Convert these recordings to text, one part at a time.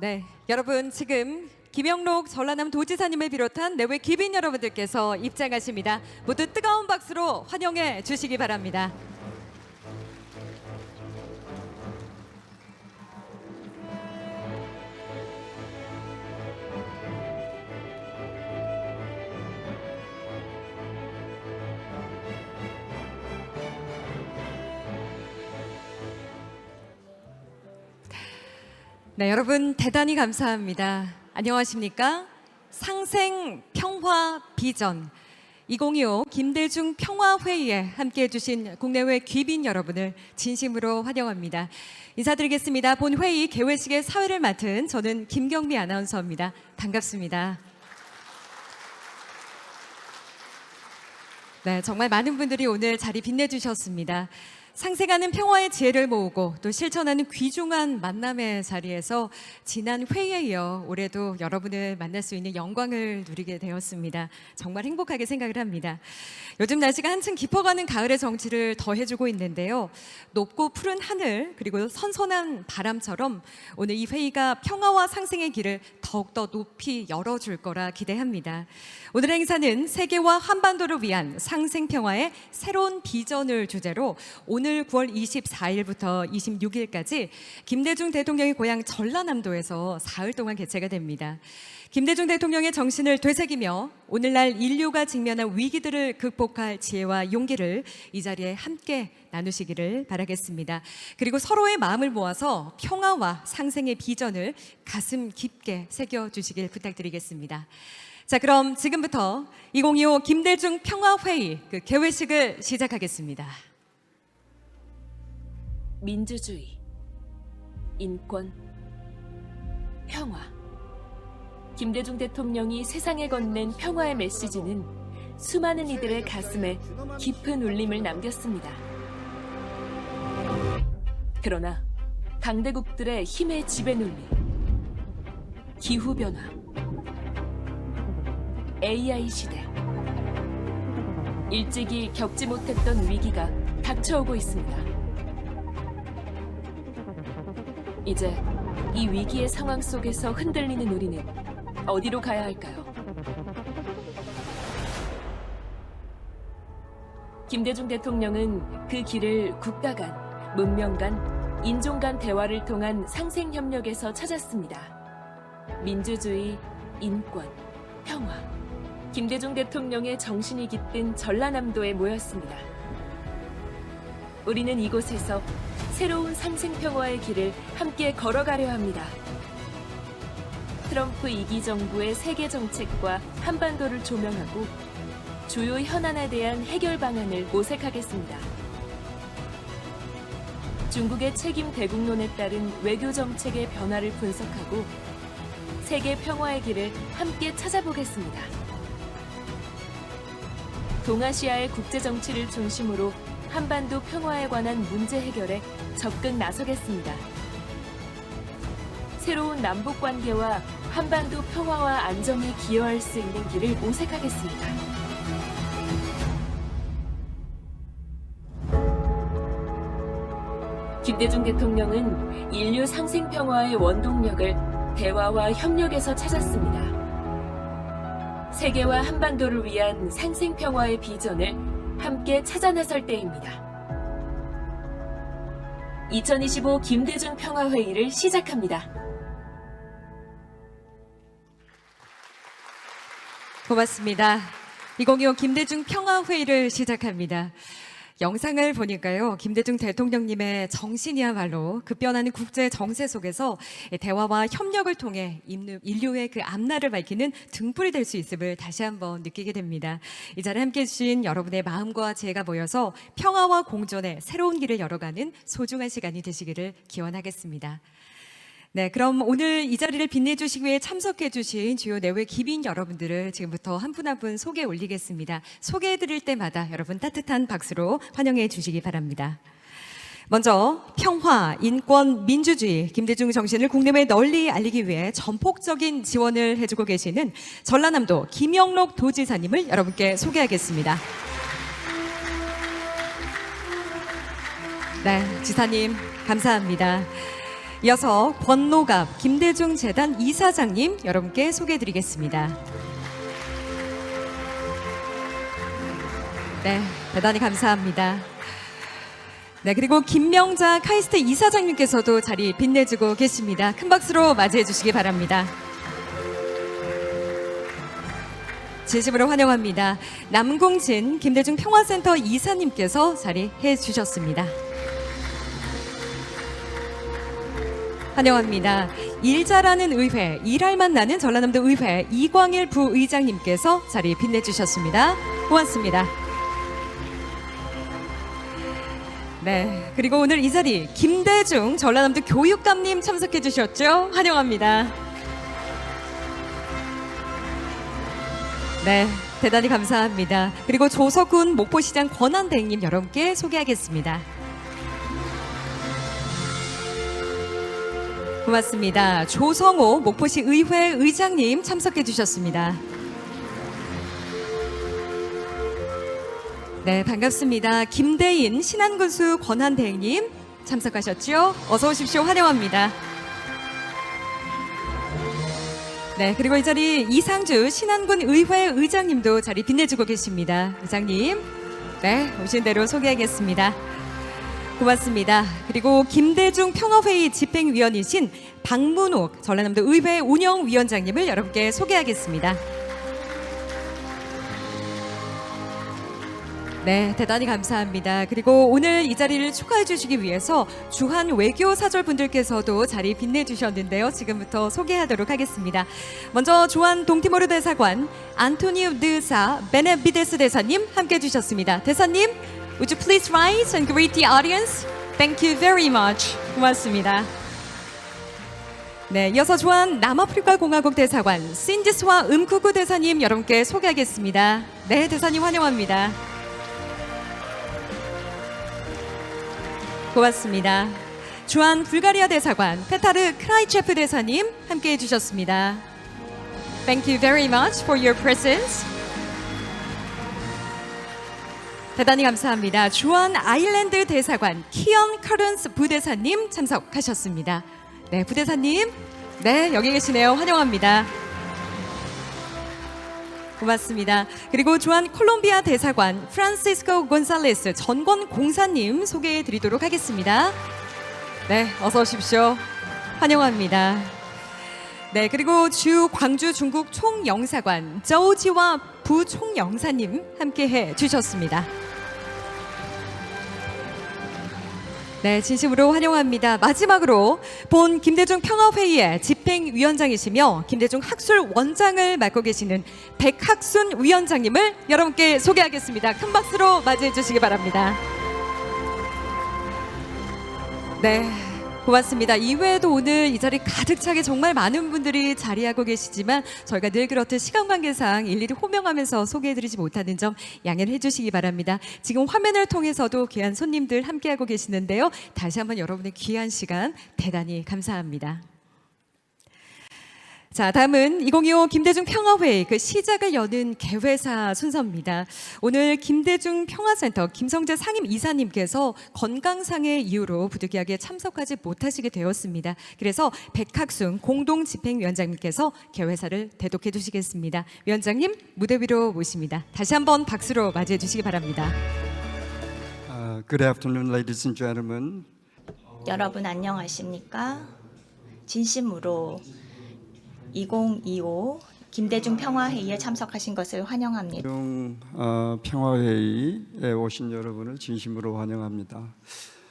네, 여러분 지금 김영록 전라남 도지사님을 비롯한 내외 귀빈 여러분들께서 입장하십니다. 모두 뜨거운 박수로 환영해 주시기 바랍니다. 네, 여러분 대단히 감사합니다. 안녕하십니까? 상생 평화 비전 2025 김대중 평화회의에 함께해 주신 국내외 귀빈 여러분을 진심으로 환영합니다. 인사드리겠습니다. 본 회의 개회식의 사회를 맡은 저는 김경미 아나운서입니다. 반갑습니다. 네, 정말 많은 분들이 오늘 자리 빛내주셨습니다. 상생하는 평화의 지혜를 모으고 또 실천하는 귀중한 만남의 자리에서 지난 회의에 이어 올해도 여러분을 만날 수 있는 영광을 누리게 되었습니다. 정말 행복하게 생각을 합니다. 요즘 날씨가 한층 깊어가는 가을의 정취를 더해주고 있는데요. 높고 푸른 하늘 그리고 선선한 바람처럼 오늘 이 회의가 평화와 상생의 길을 더욱더 높이 열어줄 거라 기대합니다. 오늘의 행사는 세계와 한반도를 위한 상생평화의 새로운 비전을 주제로 오늘 9월 24일부터 26일까지 김대중 대통령의 고향 전라남도에서 사흘 동안 개최가 됩니다. 김대중 대통령의 정신을 되새기며 오늘날 인류가 직면한 위기들을 극복할 지혜와 용기를 이 자리에 함께 나누시기를 바라겠습니다. 그리고 서로의 마음을 모아서 평화와 상생의 비전을 가슴 깊게 새겨주시길 부탁드리겠습니다. 자, 그럼 지금부터 2025 김대중 평화회의 개회식을 시작하겠습니다. 민주주의, 인권, 평화. 김대중 대통령이 세상에 건넨 평화의 메시지는 수많은 이들의 가슴에 깊은 울림을 남겼습니다. 그러나 강대국들의 힘에 지배 눌린 기후변화, AI 시대, 일찍이 겪지 못했던 위기가 닥쳐오고 있습니다. 이제 이 위기의 상황 속에서 흔들리는 우리는 어디로 가야 할까요? 김대중 대통령은 그 길을 국가 간, 문명 간, 인종 간 대화를 통한 상생협력에서 찾았습니다. 민주주의, 인권, 평화. 김대중 대통령의 정신이 깃든 전라남도에 모였습니다. 우리는 이곳에서 새로운 상생평화의 길을 함께 걸어가려 합니다. 트럼프 2기 정부의 세계 정책과 한반도를 조명하고 주요 현안에 대한 해결 방안을 모색하겠습니다. 중국의 책임 대국론에 따른 외교 정책의 변화를 분석하고 세계 평화의 길을 함께 찾아보겠습니다. 동아시아의 국제 정치를 중심으로 한반도 평화에 관한 문제 해결에 적극 나서겠습니다. 새로운 남북 관계와 한반도 평화와 안정에 기여할 수 있는 길을 모색하겠습니다. 김대중 대통령은 인류 상생 평화의 원동력을 대화와 협력에서 찾았습니다. 세계와 한반도를 위한 상생 평화의 비전을 함께 찾아 나설 때입니다. 2025 김대중 평화회의를 시작합니다. 고맙습니다. 2025 김대중 평화회의를 시작합니다. 영상을 보니까요, 김대중 대통령님의 정신이야말로 급변하는 국제 정세 속에서 대화와 협력을 통해 인류의 그 앞날을 밝히는 등불이 될 수 있음을 다시 한번 느끼게 됩니다. 이 자리에 함께해 주신 여러분의 마음과 지혜가 모여서 평화와 공존의 새로운 길을 열어가는 소중한 시간이 되시기를 기원하겠습니다. 네, 그럼 오늘 이 자리를 빛내주시기 위해 참석해주신 주요 내외 귀빈 여러분들을 지금부터 한 분 한 분 소개 올리겠습니다. 소개해드릴 때마다 여러분 따뜻한 박수로 환영해 주시기 바랍니다. 먼저 평화, 인권, 민주주의, 김대중 정신을 국내외에 널리 알리기 위해 전폭적인 지원을 해주고 계시는 전라남도 김영록 도지사님을 여러분께 소개하겠습니다. 네, 지사님 감사합니다. 이어서 권노갑 김대중 재단 이사장님 여러분께 소개해드리겠습니다. 네, 대단히 감사합니다. 네, 그리고 김명자 카이스트 이사장님께서도 자리 빛내주고 계십니다. 큰 박수로 맞이해 주시기 바랍니다. 진심으로 환영합니다. 남궁진 김대중 평화센터 이사님께서 자리해 주셨습니다. 환영합니다. 일 잘하는 의회, 일할 맛 나는 전라남도 의회 이광일 부의장님께서 자리 빛내주셨습니다. 고맙습니다. 네, 그리고 오늘 이 자리 김대중 전라남도 교육감님 참석해 주셨죠? 환영합니다. 네, 대단히 감사합니다. 그리고 조석훈 목포시장 권한대행님 여러분께 소개하겠습니다. 고맙습니다. 조성호 목포시 의회 의장님 참석해 주셨습니다. 네, 반갑습니다. 김대인 신안군수 권한대행님 참석하셨죠? 어서 오십시오. 환영합니다. 네, 그리고 이 자리 이상주 신안군 의회 의장님도 자리 빛내주고 계십니다. 의장님, 네, 오신 대로 소개하겠습니다. 고맙습니다. 그리고 김대중 평화회의 집행위원이신 박문옥 전라남도 의회 운영위원장님을 여러분께 소개하겠습니다. 네, 대단히 감사합니다. 그리고 오늘 이 자리를 축하해 주시기 위해서 주한 외교사절분들께서도 자리 빛내주셨는데요. 지금부터 소개하도록 하겠습니다. 먼저 주한 동티모르 대사관 안토니우 드사 베네비데스 대사님 함께 해주셨습니다. 대사님, would you please rise and greet the audience? Thank you very much. 고맙습니다. 네, 이어서 주한 남아프리카 공화국 대사관 신지스와 음쿠구 대사님 여러분께 소개하겠습니다. 네, 대사님 환영합니다. 고맙습니다. 주한 불가리아 대사관 페타르 크라이체프 대사님 함께 해주셨습니다. Thank you very much for your presence. 대단히 감사합니다. 주한 아일랜드 대사관 키언 커런스 부대사님 참석하셨습니다. 네, 부대사님, 네, 여기 계시네요. 환영합니다. 고맙습니다. 그리고 주한 콜롬비아 대사관 프란시스코 곤살레스 전권 공사님 소개해 드리도록 하겠습니다. 네, 어서 오십시오. 환영합니다. 네, 그리고 주 광주 중국 총영사관 저우지와 부총영사님 함께 해 주셨습니다. 네, 진심으로 환영합니다. 마지막으로 본 김대중 평화회의의 집행위원장이시며 김대중 학술원장을 맡고 계시는 백학순 위원장님을 여러분께 소개하겠습니다. 큰 박수로 맞이해 주시기 바랍니다. 네, 고맙습니다. 이외에도 오늘 이 자리 가득 차게 정말 많은 분들이 자리하고 계시지만 저희가 늘 그렇듯 시간 관계상 일일이 호명하면서 소개해드리지 못하는 점 양해를 해주시기 바랍니다. 지금 화면을 통해서도 귀한 손님들 함께하고 계시는데요. 다시 한번 여러분의 귀한 시간 대단히 감사합니다. 자, 다음은 2025 김대중 평화회의 그 시작을 여는 개회사 순서입니다. 오늘 김대중 평화센터 김성재 상임 이사님께서 건강상의 이유로 부득이하게 참석하지 못하시게 되었습니다. 그래서 백학순 공동집행위원장님께서 개회사를 대독해 주시겠습니다. 위원장님 무대 위로 모십니다. 다시 한번 박수로 맞이해 주시기 바랍니다. Good afternoon, ladies and gentlemen. 여러분 안녕하십니까? 진심으로 2025 김대중 평화회의에 참석하신 것을 환영합니다. 김대중 평화회의에 오신 여러분을 진심으로 환영합니다.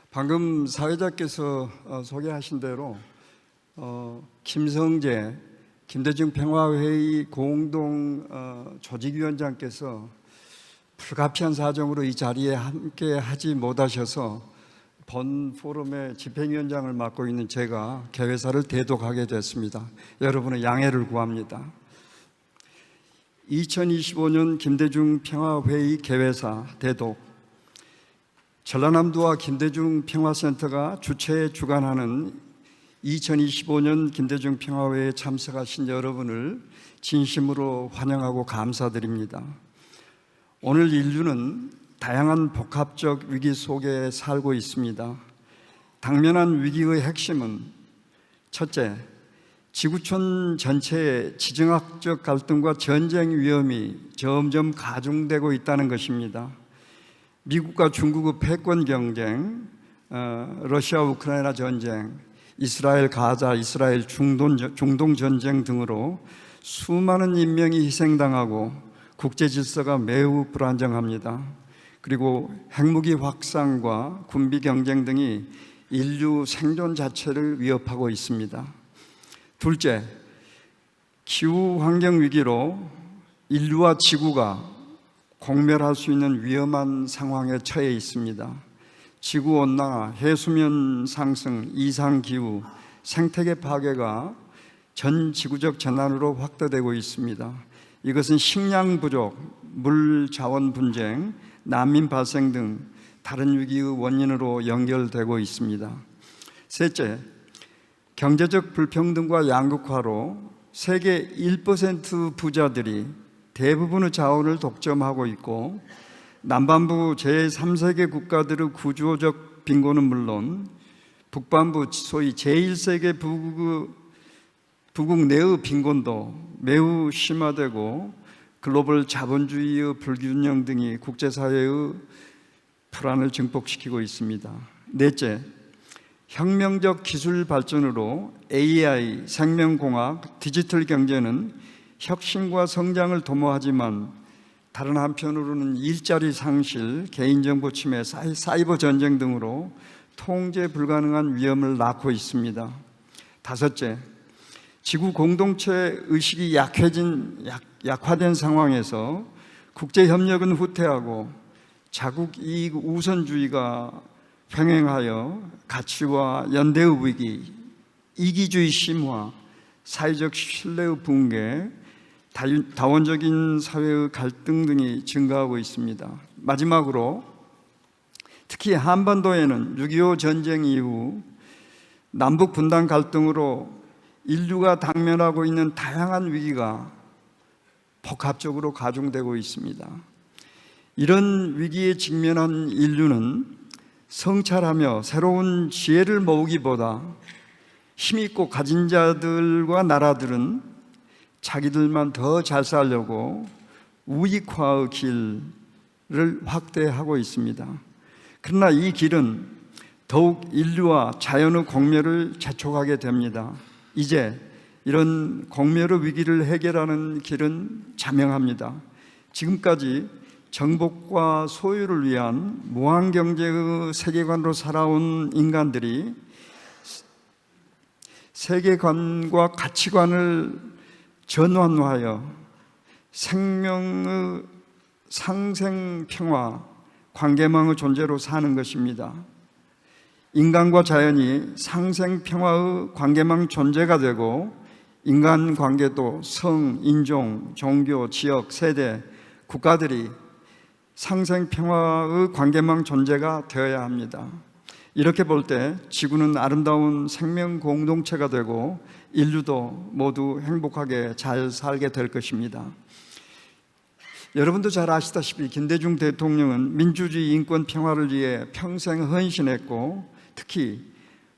방금 사회자께서 소개하신 대로 김성재 김대중 평화회의 공동 조직위원장께서 불가피한 사정으로 이 자리에 함께 하지 못하셔서 본 포럼의 집행위원장을 맡고 있는 제가 개회사를 대독하게 됐습니다. 여러분의 양해를 구합니다. 2025년 김대중 평화회의 개회사 대독, 전라남도와 김대중 평화센터가 주최 주관하는 2025년 김대중 평화회의에 참석하신 여러분을 진심으로 환영하고 감사드립니다. 오늘 인류는 다양한 복합적 위기 속에 살고 있습니다. 당면한 위기의 핵심은 첫째, 지구촌 전체의 지정학적 갈등과 전쟁 위험이 점점 가중되고 있다는 것입니다. 미국과 중국의 패권 경쟁, 러시아 우크라이나 전쟁, 이스라엘 가자, 이스라엘 중동 전쟁 등으로 수많은 인명이 희생당하고 국제 질서가 매우 불안정합니다. 그리고 핵무기 확산과 군비 경쟁 등이 인류 생존 자체를 위협하고 있습니다. 둘째, 기후 환경 위기로 인류와 지구가 공멸할 수 있는 위험한 상황에 처해 있습니다. 지구 온난화, 해수면 상승, 이상 기후, 생태계 파괴가 전 지구적 재난으로 확대되고 있습니다. 이것은 식량 부족, 물 자원 분쟁, 난민 발생 등 다른 위기의 원인으로 연결되고 있습니다. 셋째, 경제적 불평등과 양극화로 세계 1% 부자들이 대부분의 자원을 독점하고 있고, 남반부 제3세계 국가들의 구조적 빈곤은 물론 북반부 소위 제1세계 부국 내의 빈곤도 매우 심화되고 글로벌 자본주의의 불균형 등이 국제사회의 불안을 증폭시키고 있습니다. 넷째, 혁명적 기술 발전으로 AI, 생명공학, 디지털 경제는 혁신과 성장을 도모하지만 다른 한편으로는 일자리 상실, 개인정보 침해, 사이버 전쟁 등으로 통제 불가능한 위험을 낳고 있습니다. 다섯째, 지구 공동체 의식이 약화된 상황에서 국제협력은 후퇴하고 자국 이익 우선주의가 횡행하여 가치와 연대의 위기, 이기주의 심화, 사회적 신뢰의 붕괴, 다원적인 사회의 갈등 등이 증가하고 있습니다. 마지막으로 특히 한반도에는 6.25 전쟁 이후 남북 분단 갈등으로 인류가 당면하고 있는 다양한 위기가 복합적으로 가중되고 있습니다. 이런 위기에 직면한 인류는 성찰하며 새로운 지혜를 모으기보다 힘있고 가진 자들과 나라들은 자기들만 더 잘 살려고 우익화의 길을 확대하고 있습니다. 그러나 이 길은 더욱 인류와 자연의 공멸을 재촉하게 됩니다. 이제 이런 공멸의 위기를 해결하는 길은 자명합니다. 지금까지 정복과 소유를 위한 무한경제의 세계관으로 살아온 인간들이 세계관과 가치관을 전환하여 생명의 상생평화, 관계망의 존재로 사는 것입니다. 인간과 자연이 상생평화의 관계망 존재가 되고 인간관계도 성, 인종, 종교, 지역, 세대, 국가들이 상생평화의 관계망 존재가 되어야 합니다. 이렇게 볼 때 지구는 아름다운 생명 공동체가 되고 인류도 모두 행복하게 잘 살게 될 것입니다. 여러분도 잘 아시다시피 김대중 대통령은 민주주의, 인권, 평화를 위해 평생 헌신했고 특히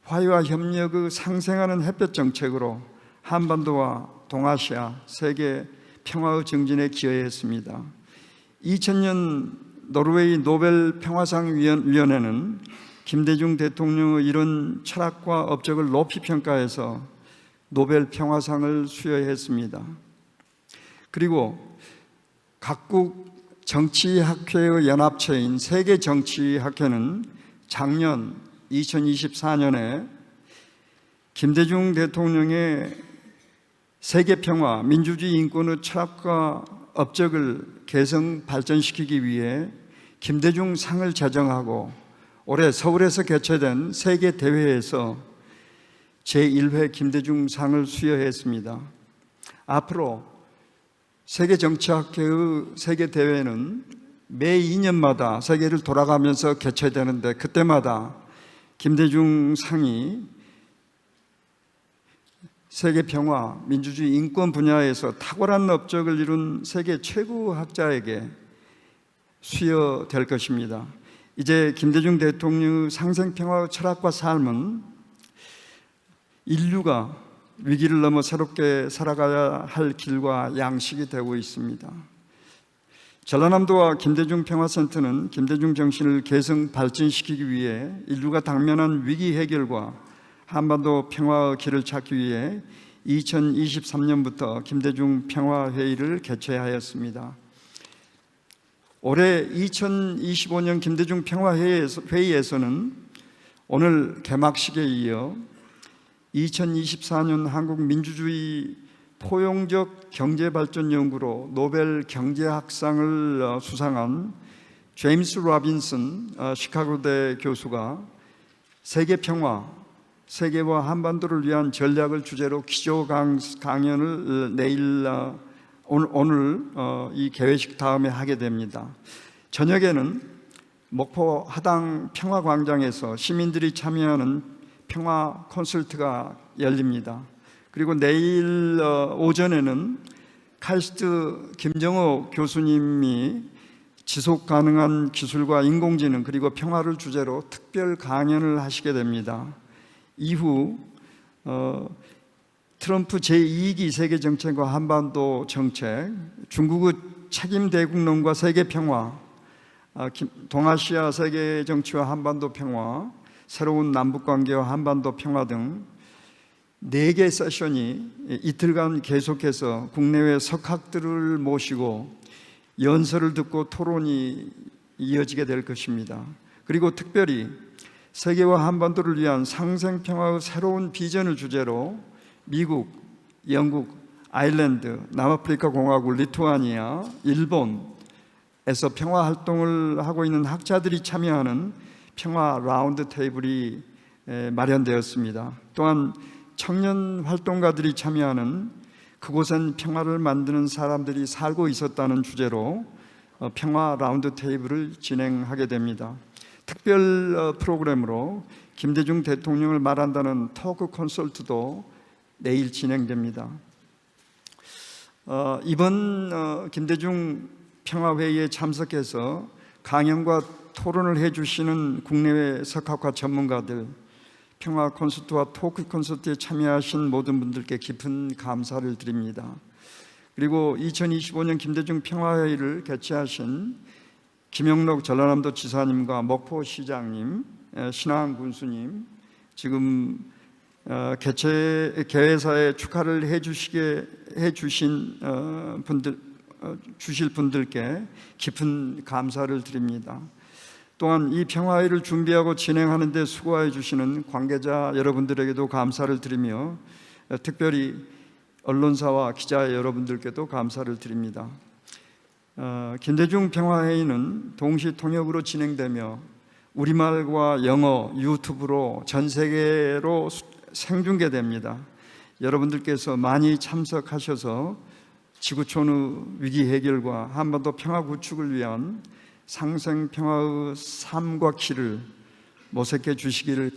화해와 협력의 상생하는 햇볕 정책으로 한반도와 동아시아, 세계 평화의 증진에 기여했습니다. 2000년 노르웨이 노벨 평화상 위원회는 김대중 대통령의 이런 철학과 업적을 높이 평가해서 노벨 평화상을 수여했습니다. 그리고 각국 정치학회의 연합체인 세계정치학회는 작년 2024년에 김대중 대통령의 세계평화, 민주주의, 인권의 철학과 업적을 개성 발전시키기 위해 김대중 상을 제정하고 올해 서울에서 개최된 세계대회에서 제1회 김대중 상을 수여했습니다. 앞으로 세계정치학회의 세계대회는 매 2년마다 세계를 돌아가면서 개최되는데 그때마다 김대중 상이 세계평화, 민주주의, 인권 분야에서 탁월한 업적을 이룬 세계 최고 학자에게 수여될 것입니다. 이제 김대중 대통령의 상생평화 철학과 삶은 인류가 위기를 넘어 새롭게 살아가야 할 길과 양식이 되고 있습니다. 전라남도와 김대중 평화센터는 김대중 정신을 계승 발전시키기 위해 인류가 당면한 위기 해결과 한반도 평화의 길을 찾기 위해 2023년부터 김대중 평화회의를 개최하였습니다. 올해 2025년 김대중 평화회의에서는 오늘 개막식에 이어 2024년 한국 민주주의 포용적 경제발전연구로 노벨 경제학상을 수상한 제임스 로빈슨 시카고대 교수가 세계 평화, 세계와 한반도를 위한 전략을 주제로 기조 강연을 오늘 이 개회식 다음에 하게 됩니다. 저녁에는 목포 하당 평화광장에서 시민들이 참여하는 평화 콘서트가 열립니다. 그리고 내일 오전에는 카이스트 김정호 교수님이 지속 가능한 기술과 인공지능 그리고 평화를 주제로 특별 강연을 하시게 됩니다. 이후 트럼프 제2기 세계 정책과 한반도 정책, 중국의 책임 대국론과 세계 평화, 동아시아 세계 정치와 한반도 평화, 새로운 남북 관계와 한반도 평화 등 4개 세션이 이틀간 계속해서 국내외 석학들을 모시고 연설을 듣고 토론이 이어지게 될 것입니다. 그리고 특별히 세계와 한반도를 위한 상생평화의 새로운 비전을 주제로 미국, 영국, 아일랜드, 남아프리카 공화국, 리투아니아, 일본에서 평화 활동을 하고 있는 학자들이 참여하는 평화 라운드 테이블이 마련되었습니다. 또한 청년 활동가들이 참여하는 그곳엔 평화를 만드는 사람들이 살고 있었다는 주제로 평화 라운드 테이블을 진행하게 됩니다. 특별 프로그램으로 김대중 대통령을 말한다는 토크 콘서트도 내일 진행됩니다. 이번 김대중 평화회의에 참석해서 강연과 토론을 해주시는 국내외 석학과 전문가들, 평화 콘서트와 토크 콘서트에 참여하신 모든 분들께 깊은 감사를 드립니다. 그리고 2025년 김대중 평화회의를 개최하신 김영록 전라남도 지사님과 목포시장님, 신항 군수님, 지금 개회사에 축하를 주실 분들께 깊은 감사를 드립니다. 또한 이 평화회의를 준비하고 진행하는 데 수고해 주시는 관계자 여러분들에게도 감사를 드리며 특별히 언론사와 기자 여러분들께도 감사를 드립니다. 김대중 평화회의는 동시 통역으로 진행되며 우리말과 영어, 유튜브로 전 세계로 생중계됩니다. 여러분들께서 많이 참석하셔서 지구촌의 위기 해결과 한반도 평화 구축을 위한 상생평화의 삶과 길을 모색해 주시기를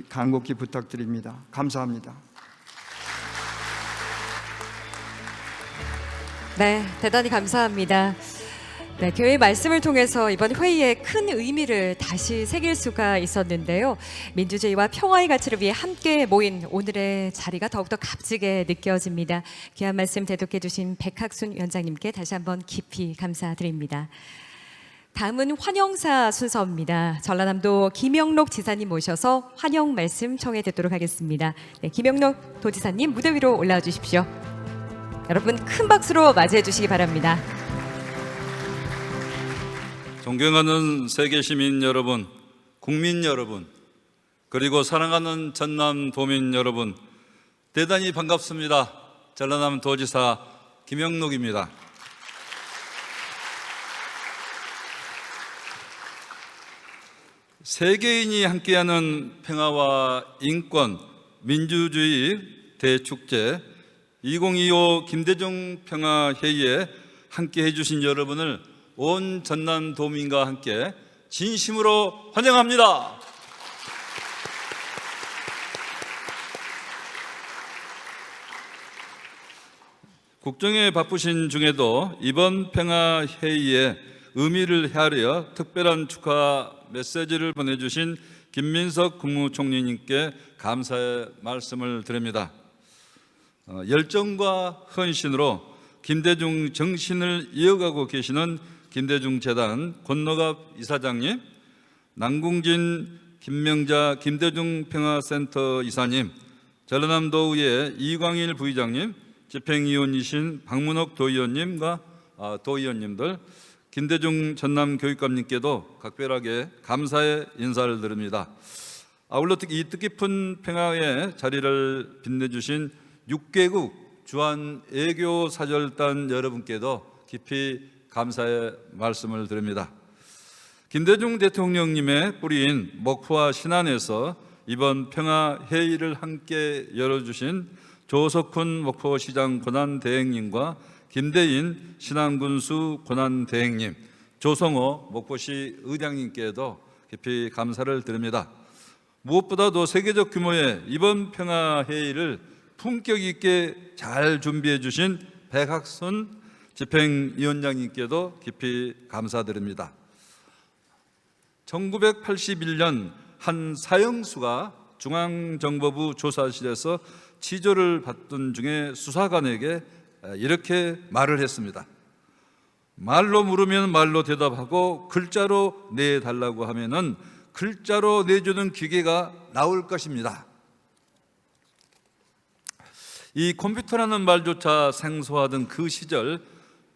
간곡히 부탁드립니다. 감사합니다. 네, 대단히 감사합니다. 네, 교회의 말씀을 통해서 이번 회의에 큰 의미를 다시 새길 수가 있었는데요. 민주주의와 평화의 가치를 위해 함께 모인 오늘의 자리가 더욱더 값지게 느껴집니다. 귀한 말씀 대독해 주신 백학순 위원장님께 다시 한번 깊이 감사드립니다. 다음은 환영사 순서입니다. 전라남도 김영록 지사님 모셔서 환영 말씀 청해 듣도록 하겠습니다. 네, 김영록 도지사님 무대 위로 올라와 주십시오. 여러분 큰 박수로 맞이해 주시기 바랍니다. 존경하는 세계 시민 여러분, 국민 여러분, 그리고 사랑하는 전남 도민 여러분, 대단히 반갑습니다. 전라남 도지사 김영록입니다. 세계인이 함께하는 평화와 인권, 민주주의 대축제 2025 김대중 평화회의에 함께해 주신 여러분을 온 전남 도민과 함께 진심으로 환영합니다. 국정에 바쁘신 중에도 이번 평화회의에 의미를 헤아려 특별한 축하 메시지를 보내주신 김민석 국무총리님께 감사의 말씀을 드립니다. 열정과 헌신으로 김대중 정신을 이어가고 계시는 김대중재단 권노갑 이사장님, 남궁진 김명자 김대중 평화센터 이사님, 전라남도의회 이광일 부의장님, 집행위원이신 박문옥 도의원님과 도의원님들, 김대중 전남교육감님께도 각별하게 감사의 인사를 드립니다. 아울러 이 뜻깊은 평화의 자리를 빛내주신 6개국 주한애교사절단 여러분께도 깊이 감사의 말씀을 드립니다. 김대중 대통령님의 뿌리인 목포와 신안에서 이번 평화회의를 함께 열어주신 조석훈 목포시장 권한대행님과 김대인 신안군수 권한대행님, 조성호 목포시 의장님께도 깊이 감사를 드립니다. 무엇보다도 세계적 규모의 이번 평화회의를 품격 있게 잘 준비해 주신 백학순 집행위원장님께도 깊이 감사드립니다. 1981년 한 사형수가 중앙정보부 조사실에서 치조를 받던 중에 수사관에게 이렇게 말을 했습니다. 말로 물으면 말로 대답하고 글자로 내달라고 하면은 글자로 내주는 기계가 나올 것입니다. 이 컴퓨터라는 말조차 생소하던 그 시절,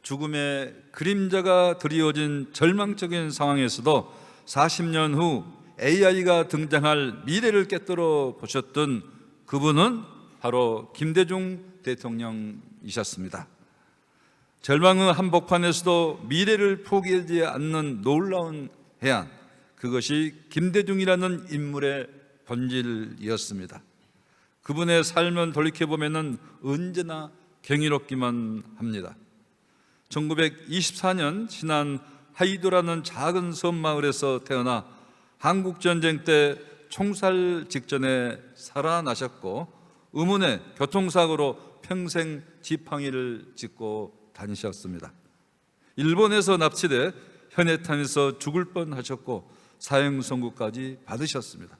죽음의 그림자가 드리워진 절망적인 상황에서도 40년 후 AI가 등장할 미래를 꿰뚫어 보셨던 그분은 바로 김대중 대통령이셨습니다. 절망의 한복판에서도 미래를 포기하지 않는 놀라운 해안, 그것이 김대중이라는 인물의 본질이었습니다. 그분의 삶을 돌이켜보면 언제나 경이롭기만 합니다. 1924년 신안 하이도라는 작은 섬 마을에서 태어나 한국전쟁 때 총살 직전에 살아나셨고, 의문의 교통사고로 평생 지팡이를 짚고 다니셨습니다. 일본에서 납치돼 현해탄에서 죽을 뻔하셨고 사형 선고까지 받으셨습니다.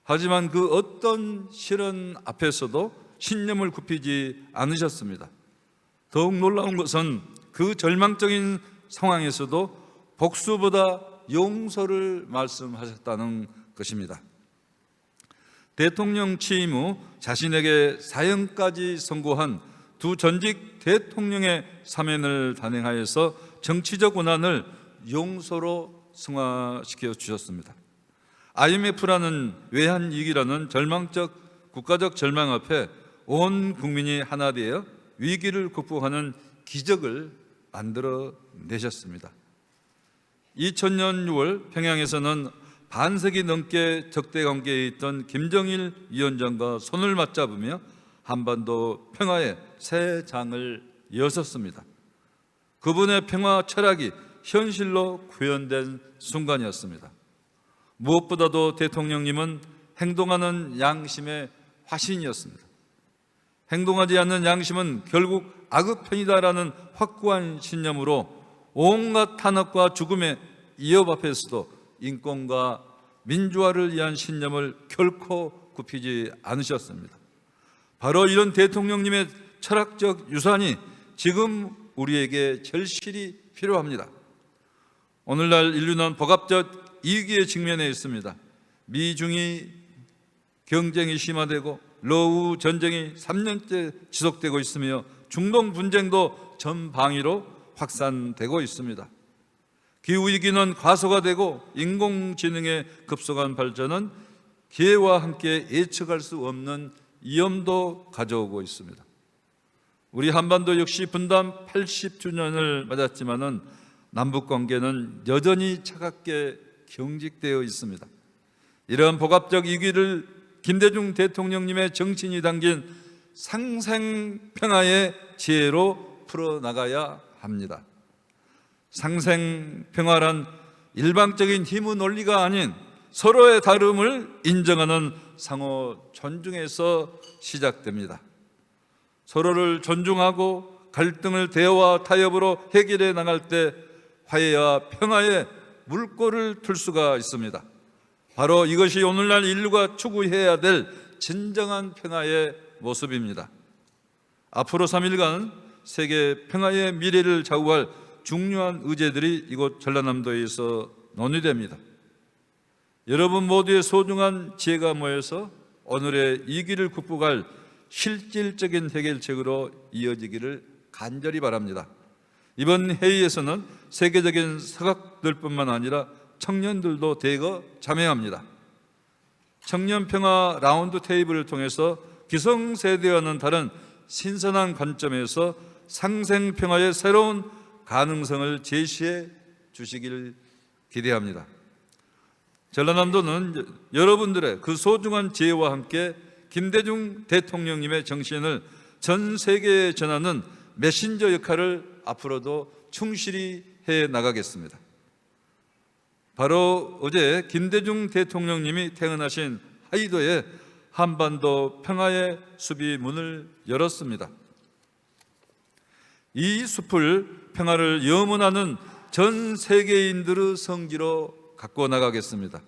하지만 그 어떤 시련 앞에서도 신념을 굽히지 않으셨습니다. 더욱 놀라운 것은 그 절망적인 상황에서도 복수보다 용서를 말씀하셨다는 것입니다. 대통령 취임 후 자신에게 사형까지 선고한 두 전직 대통령의 사면을 단행하여서 정치적 원한을 용서로 승화시켜 주셨습니다. IMF라는 외환위기라는 절망적 국가적 절망 앞에 온 국민이 하나 되어 위기를 극복하는 기적을 만들어내셨습니다. 2000년 6월 평양에서는 반세기 넘게 적대 관계에 있던 김정일 위원장과 손을 맞잡으며 한반도 평화의 새 장을 여셨습니다. 그분의 평화 철학이 현실로 구현된 순간이었습니다. 무엇보다도 대통령님은 행동하는 양심의 화신이었습니다. 행동하지 않는 양심은 결국 악의 편이다라는 확고한 신념으로 온갖 탄압과 죽음의 위협 앞에서도 인권과 민주화를 위한 신념을 결코 굽히지 않으셨습니다. 바로 이런 대통령님의 철학적 유산이 지금 우리에게 절실히 필요합니다. 오늘날 인류는 복합적 위기에 직면해 있습니다. 미중이 경쟁이 심화되고 러우 전쟁이 3년째 지속되고 있으며 중동 분쟁도 전방위로 확산되고 있습니다. 기후위기는 과소화되고 인공지능의 급속한 발전은 기회와 함께 예측할 수 없는 위험도 가져오고 있습니다. 우리 한반도 역시 분단 80주년을 맞았지만은 남북관계는 여전히 차갑게 경직되어 있습니다. 이러한 복합적 위기를 김대중 대통령님의 정신이 담긴 상생평화의 지혜로 풀어나가야 합니다. 상생평화란 일방적인 힘의 논리가 아닌 서로의 다름을 인정하는 상호 존중에서 시작됩니다. 서로를 존중하고 갈등을 대화와 타협으로 해결해 나갈 때 화해와 평화의 물꼬를 틀 수가 있습니다. 바로 이것이 오늘날 인류가 추구해야 될 진정한 평화의 모습입니다. 앞으로 3일간 세계 평화의 미래를 좌우할 중요한 의제들이 이곳 전라남도에서 논의됩니다. 여러분 모두의 소중한 지혜가 모여서 오늘의 이 길을 극복할 실질적인 해결책으로 이어지기를 간절히 바랍니다. 이번 회의에서는 세계적인 서각들뿐만 아니라 청년들도 대거 참여합니다. 청년 평화 라운드 테이블을 통해서 기성세대와는 다른 신선한 관점에서 상생 평화의 새로운 가능성을 제시해 주시길 기대합니다. 전라남도는 여러분들의 그 소중한 지혜와 함께 김대중 대통령님의 정신을 전 세계에 전하는 메신저 역할을 앞으로도 충실히 해 나가겠습니다. 바로 어제 김대중 대통령님이 퇴근하신 하이도에 한반도 평화의 숲이 문을 열었습니다. 이 숲을 평화를 염원하는 전 세계인들의 성지로 갖고 나가겠습니다.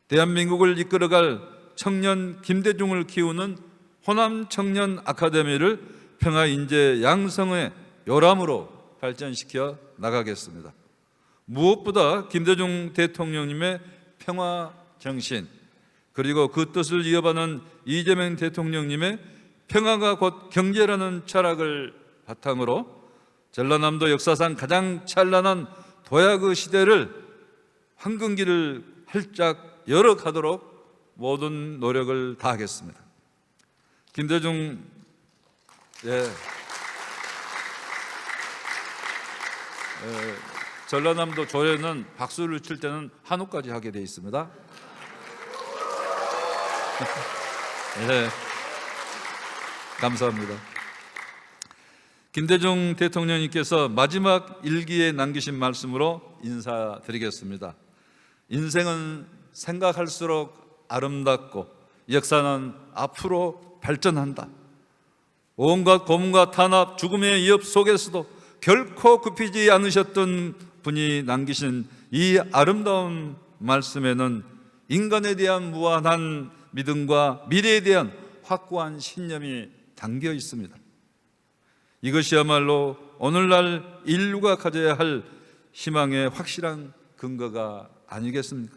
대한민국을 이끌어갈 청년 김대중을 키우는 호남 청년 아카데미를 평화 인재 양성의 요람으로 발전시켜 나가겠습니다. 무엇보다 김대중 대통령님의 평화 정신, 그리고 그 뜻을 이어받는 이재명 대통령님의 평화가 곧 경제라는 철학을 바탕으로 전라남도 역사상 가장 찬란한 도약의 시대를 황금기를 활짝 열어가도록 모든 노력을 다하겠습니다. 김대중 전라남도 조례는 박수를 칠 때는 한우까지 하게 되어 있습니다. 네, 감사합니다. 김대중 대통령님께서 마지막 일기에 남기신 말씀으로 인사드리겠습니다. 인생은 생각할수록 아름답고 역사는 앞으로 발전한다. 온갖 고문과 탄압, 죽음의 위협 속에서도 결코 굽히지 않으셨던 분이 남기신 이 아름다운 말씀에는 인간에 대한 무한한 믿음과 미래에 대한 확고한 신념이 담겨 있습니다. 이것이야말로 오늘날 인류가 가져야 할 희망의 확실한 근거가 아니겠습니까?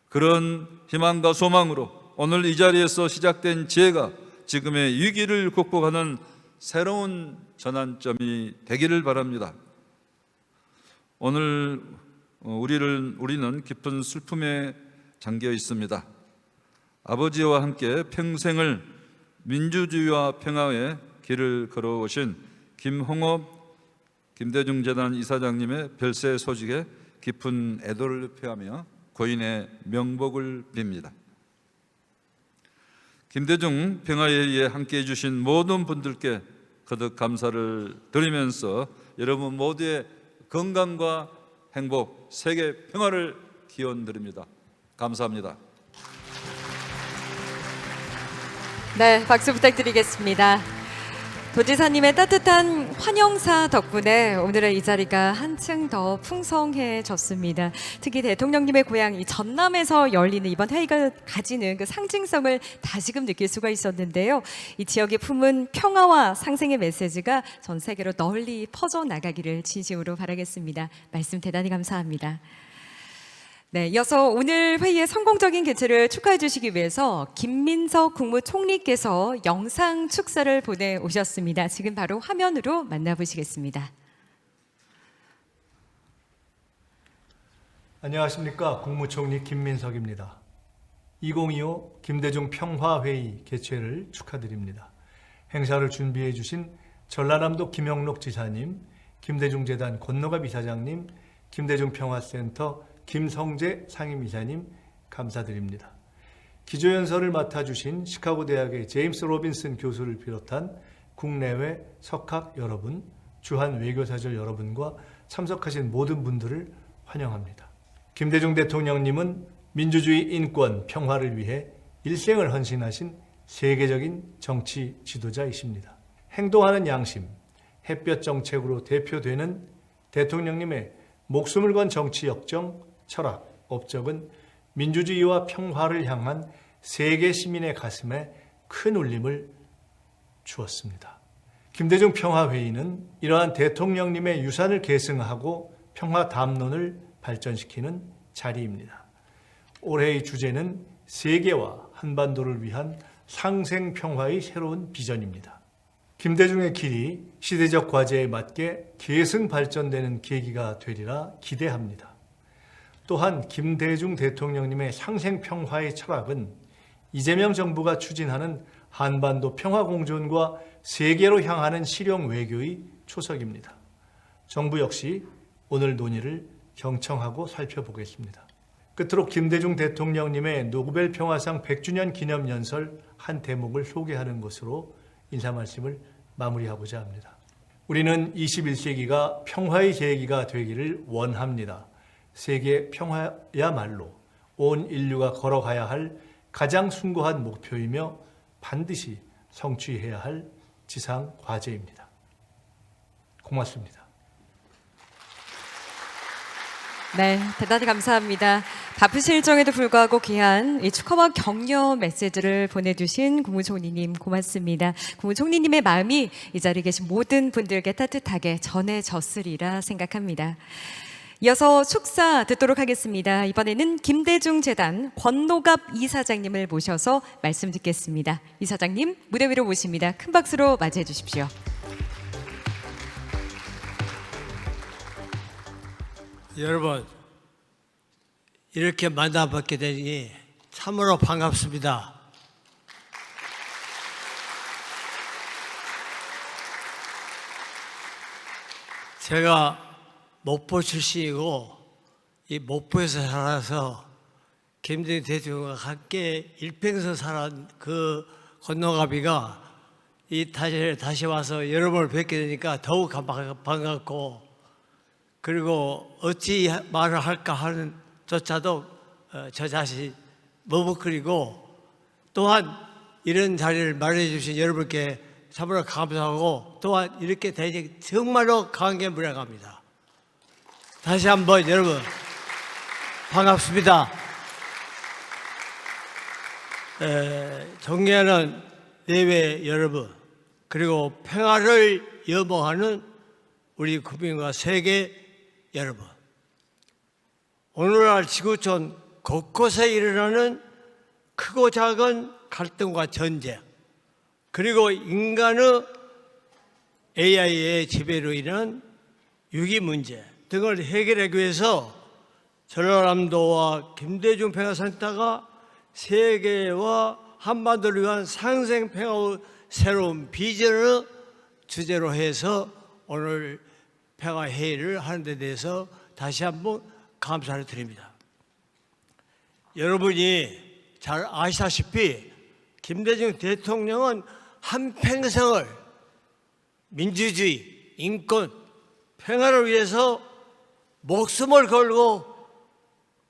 그런 희망과 소망으로 오늘 이 자리에서 시작된 지혜가 지금의 위기를 극복하는 새로운 전환점이 되기를 바랍니다. 오늘 우리는 깊은 슬픔에 잠겨 있습니다. 아버지와 함께 평생을 민주주의와 평화의 길을 걸어오신 김홍업 김대중재단 이사장님의 별세 소식에 깊은 애도를 표하며 고인의 명복을 빕니다. 김대중 평화회의에 함께해 주신 모든 분들께 거듭 감사를 드리면서 여러분 모두의 건강과 행복, 세계 평화를 기원드립니다. 감사합니다. 네, 박수 부탁드리겠습니다. 도지사님의 따뜻한 환영사 덕분에 오늘의 이 자리가 한층 더 풍성해졌습니다. 특히 대통령님의 고향 이 전남에서 열리는 이번 회의가 가지는 그 상징성을 다시금 느낄 수가 있었는데요. 이 지역이 품은 평화와 상생의 메시지가 전 세계로 널리 퍼져나가기를 진심으로 바라겠습니다. 말씀 대단히 감사합니다. 네, 이어서 오늘 회의의 성공적인 개최를 축하해 주시기 위해서 김민석 국무총리께서 영상 축사를 보내오셨습니다. 지금 바로 화면으로 만나보시겠습니다. 안녕하십니까. 국무총리 김민석입니다. 2025 김대중 평화회의 개최를 축하드립니다. 행사를 준비해 주신 전라남도 김영록 지사님, 김대중재단 권노갑 이사장님, 김대중평화센터 김성재 상임이사님 감사드립니다. 기조연설을 맡아주신 시카고대학의 제임스 로빈슨 교수를 비롯한 국내외 석학 여러분, 주한 외교사절 여러분과 참석하신 모든 분들을 환영합니다. 김대중 대통령님은 민주주의, 인권, 평화를 위해 일생을 헌신하신 세계적인 정치 지도자이십니다. 행동하는 양심, 햇볕 정책으로 대표되는 대통령님의 목숨을 건 정치 역정, 철학, 업적은 민주주의와 평화를 향한 세계 시민의 가슴에 큰 울림을 주었습니다. 김대중 평화회의는 이러한 대통령님의 유산을 계승하고 평화 담론을 발전시키는 자리입니다. 올해의 주제는 세계와 한반도를 위한 상생평화의 새로운 비전입니다. 김대중의 길이 시대적 과제에 맞게 계승 발전되는 계기가 되리라 기대합니다. 또한 김대중 대통령님의 상생평화의 철학은 이재명 정부가 추진하는 한반도 평화공존과 세계로 향하는 실용 외교의 초석입니다. 정부 역시 오늘 논의를 경청하고 살펴보겠습니다. 끝으로 김대중 대통령님의 노벨 평화상 100주년 기념연설 한 대목을 소개하는 것으로 인사 말씀을 마무리하고자 합니다. 우리는 21세기가 평화의 계기가 되기를 원합니다. 세계 평화야말로 온 인류가 걸어가야 할 가장 숭고한 목표이며 반드시 성취해야 할 지상 과제입니다. 고맙습니다. 네, 대단히 감사합니다. 바쁘신 일정에도 불구하고 귀한 이 축하와 격려 메시지를 보내주신 국무총리님 고맙습니다. 국무총리님의 마음이 이 자리에 계신 모든 분들께 따뜻하게 전해졌으리라 생각합니다. 이어서 축사 듣도록 하겠습니다. 이번에는 김대중 재단 권노갑 이사장님을 모셔서 말씀 듣겠습니다. 이사장님 무대 위로 모십니다. 큰 박수로 맞이해 주십시오. 여러분, 이렇게 만나뵙게 되니 참으로 반갑습니다. 제가 목포 출신이고 이 목포에서 살아서 김대중 대통령과 함께 일평생 살아온 그 권노갑이가 이 다시 와서 여러분을 뵙게 되니까 더욱 반갑고, 그리고 어찌 말을 할까 하는 조차도 저 자신 머뭇거리고, 또한 이런 자리를 마련해 주신 여러분께 참으로 감사하고, 또한 이렇게 되니 정말로 감개무량합니다. 다시 한번 여러분 반갑습니다. 존경하는 내외 여러분, 그리고 평화를 염원하는 우리 국민과 세계 여러분, 오늘날 지구촌 곳곳에 일어나는 크고 작은 갈등과 전쟁, 그리고 인간의 AI의 지배로 인한 유기 문제 등을 해결하기 위해서 전라남도와 김대중 평화센터가 세계와 한반도를 위한 상생 평화의 새로운 비전을 주제로 해서 오늘 평화회의를 하는 데 대해서 다시 한번 감사를 드립니다. 여러분이 잘 아시다시피 김대중 대통령은 한평생을 민주주의, 인권, 평화를 위해서 목숨을 걸고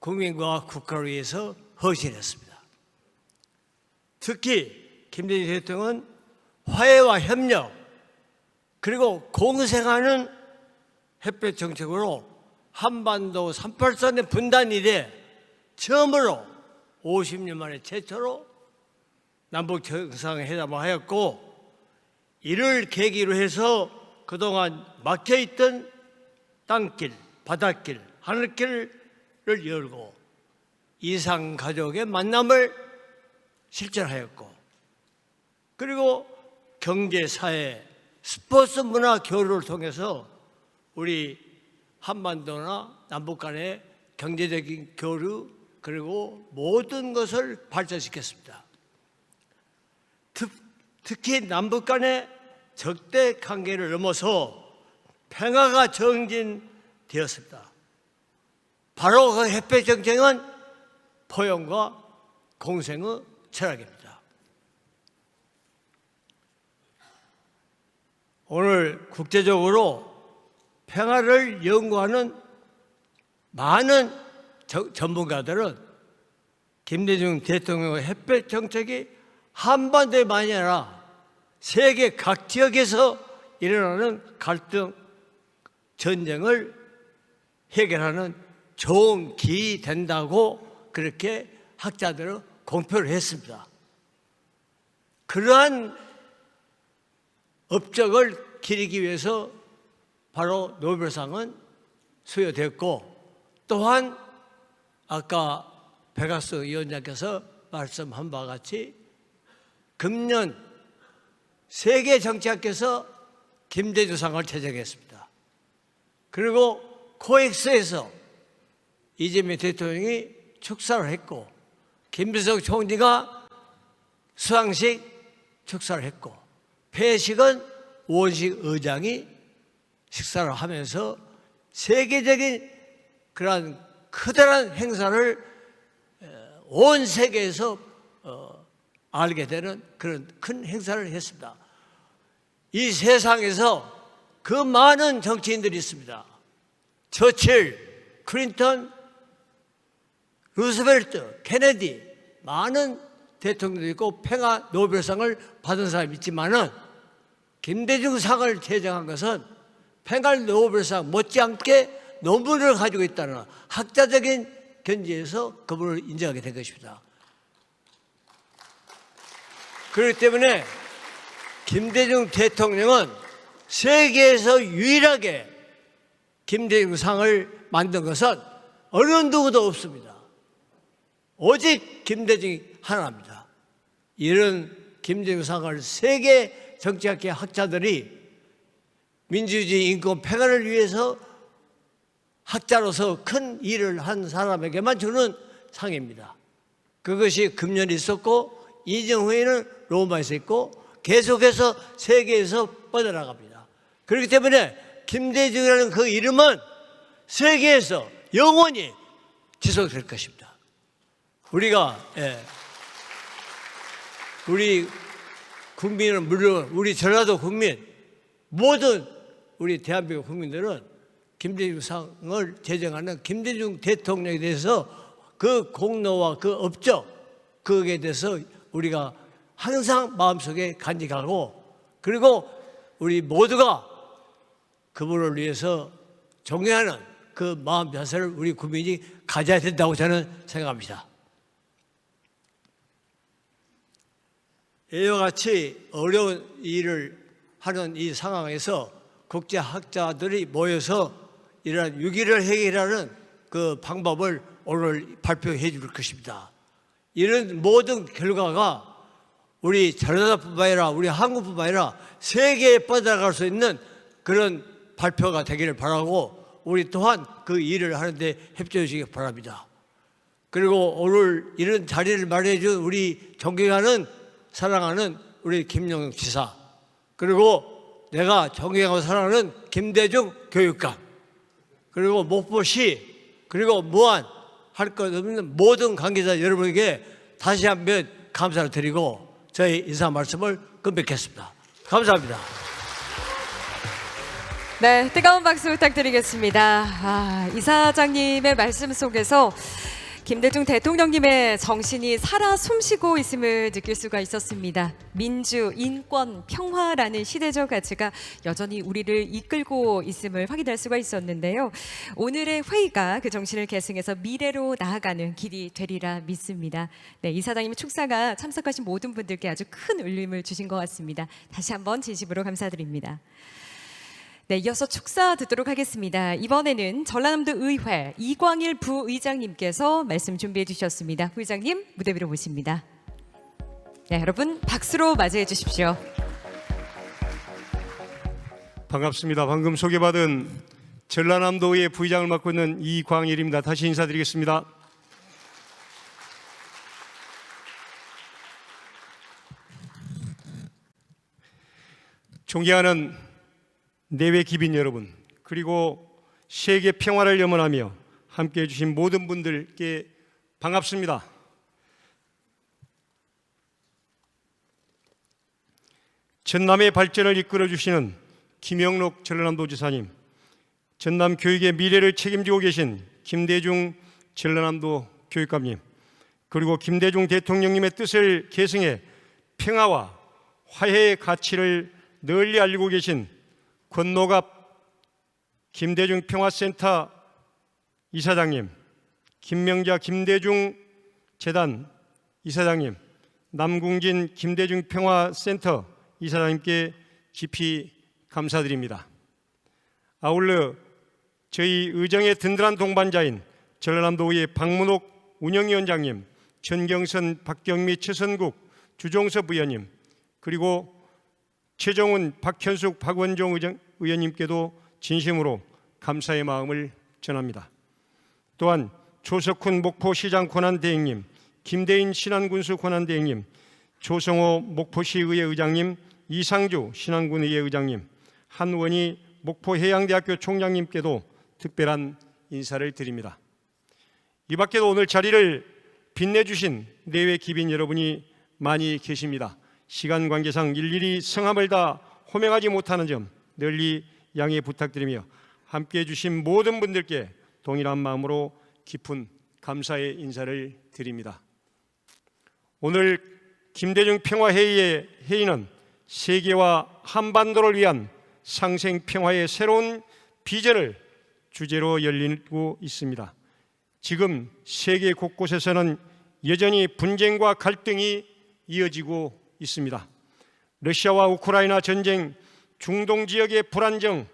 국민과 국가를 위해서 헌신했습니다. 특히 김대중 대통령은 화해와 협력, 그리고 공생하는 햇볕 정책으로 한반도 38선의 분단 이래 처음으로 50년 만에 최초로 남북 정상회담을 하였고, 이를 계기로 해서 그동안 막혀있던 땅길, 바닷길, 하늘길을 열고 이상가족의 만남을 실천하였고, 그리고 경제, 사회, 스포츠, 문화 교류를 통해서 우리 한반도나 남북 간의 경제적인 교류, 그리고 모든 것을 발전시켰습니다. 특히 남북 간의 적대 관계를 넘어서 평화가 정진되었습니다. 바로 그 햇볕 정책은 포용과 공생의 철학입니다. 오늘 국제적으로 평화를 연구하는 많은 전문가들은 김대중 대통령의 햇볕 정책이 한반도에만이 아니라 세계 각 지역에서 일어나는 갈등, 전쟁을 해결하는 좋은 길이 된다고 그렇게 학자들은 공표를 했습니다. 그러한 업적을 기리기 위해서 바로 노벨상은 수여됐고, 또한 아까 백악수 위원장께서 말씀한 바와 같이 금년 세계정치학회에서 김대중상을 제정했습니다. 그리고 코엑스에서 이재명 대통령이 축사를 했고, 김대중 총리가 수상식 축사를 했고, 폐식은 우원식 의장이 식사를 하면서 세계적인 그러한 커다란 행사를 온 세계에서 알게 되는 그런 큰 행사를 했습니다. 이 세상에서 그 많은 정치인들이 있습니다. 처칠, 클린턴, 루스벨트, 케네디, 많은 대통령도 있고 평화 노벨상을 받은 사람이 있지만은 김대중 상을 제정한 것은 평화 노벨상 못지않게 논문을 가지고 있다는 학자적인 견지에서 그분을 인정하게 된 것입니다. 그렇기 때문에 김대중 대통령은 세계에서 유일하게 김대중 상을 만든 것은 어느 누구도 없습니다. 오직 김대중이 하나입니다. 이런 김대중 상을 세계 정치학계 학자들이 민주주의 인권 평화를 위해서 학자로서 큰 일을 한 사람에게만 주는 상입니다. 그것이 금년에 있었고 2년 후에는 로마에서 있고 계속해서 세계에서 뻗어나갑니다. 그렇기 때문에 김대중이라는 그 이름은 세계에서 영원히 지속될 것입니다. 우리가 우리 국민은 물론 우리 전라도 국민, 모든 우리 대한민국 국민들은 김대중상을 제정하는 김대중 대통령에 대해서 그 공로와 그 업적, 그에 대해서 우리가 항상 마음속에 간직하고, 그리고 우리 모두가 그분을 위해서 존경하는 그 마음 자세를 우리 국민이 가져야 된다고 저는 생각합니다. 이와 같이 어려운 일을 하는 이 상황에서 국제학자들이 모여서 이러한 위기를 해결하는 그 방법을 오늘 발표해 줄 것입니다. 이런 모든 결과가 우리 전라도뿐만 아니라 우리 한국뿐만 아니라 세계에 뻗어나갈 수 있는 그런 발표가 되기를 바라고, 우리 또한 그 일을 하는데 협조해 주시기 바랍니다. 그리고 오늘 이런 자리를 마련해 준 우리 존경하는 사랑하는 우리 김영욱 지사, 그리고 내가 존경하고 사랑하는 김대중 교육감, 그리고 목포시, 그리고 무한 할 것 없는 모든 관계자 여러분에게 다시 한번 감사를 드리고 저희 인사 말씀을 끝맺겠습니다. 감사합니다. 네, 뜨거운 박수 부탁드리겠습니다. 이사장님의 말씀 속에서 김대중 대통령님의 정신이 살아 숨쉬고 있음을 느낄 수가 있었습니다. 민주, 인권, 평화라는 시대적 가치가 여전히 우리를 이끌고 있음을 확인할 수가 있었는데요. 오늘의 회의가 그 정신을 계승해서 미래로 나아가는 길이 되리라 믿습니다. 네, 이사장님 축사가 참석하신 모든 분들께 아주 큰 울림을 주신 것 같습니다. 다시 한번 진심으로 감사드립니다. 네, 이어서 축사 듣도록 하겠습니다. 이번에는 전라남도 의회 이광일 부의장님께서 말씀 준비해 주셨습니다. 부의장님 무대 위로 모십니다. 네, 여러분 박수로 맞이해 주십시오. 반갑습니다. 방금 소개받은 전라남도의회 부의장을 맡고 있는 이광일입니다. 다시 인사드리겠습니다. 존경하는 내외 기빈 여러분, 그리고 세계 평화를 염원하며 함께해 주신 모든 분들께 반갑습니다. 전남의 발전을 이끌어 주시는 김영록 전라남도지사님, 전남 교육의 미래를 책임지고 계신 김대중 전라남도 교육감님, 그리고 김대중 대통령님의 뜻을 계승해 평화와 화해의 가치를 널리 알리고 계신 권노갑 김대중 평화센터 이사장님, 김명자 김대중 재단 이사장님, 남궁진 김대중 평화센터 이사장님께 깊이 감사드립니다. 아울러 저희 의정의 든든한 동반자인 전라남도의회 박문옥 운영위원장님, 전경선, 박경미, 최선국, 주종섭 의원님, 그리고 최정훈, 박현숙, 박원종 의원님께도 진심으로 감사의 마음을 전합니다. 또한 조석훈 목포시장 권한대행님, 김대인 신안군수 권한대행님, 조성호 목포시의회 의장님, 이상주 신안군의회 의장님, 한원희 목포해양대학교 총장님께도 특별한 인사를 드립니다. 이 밖에도 오늘 자리를 빛내주신 내외 기빈 여러분이 많이 계십니다. 시간 관계상 일일이 성함을 다 호명하지 못하는 점 널리 양해 부탁드리며 함께해 주신 모든 분들께 동일한 마음으로 깊은 감사의 인사를 드립니다. 오늘 김대중 평화회의의 회의는 세계와 한반도를 위한 상생 평화의 새로운 비전을 주제로 열리고 있습니다. 지금 세계 곳곳에서는 여전히 분쟁과 갈등이 이어지고 있습니다. 러시아와 우크라이나 전쟁, 중동 지역의 불안정,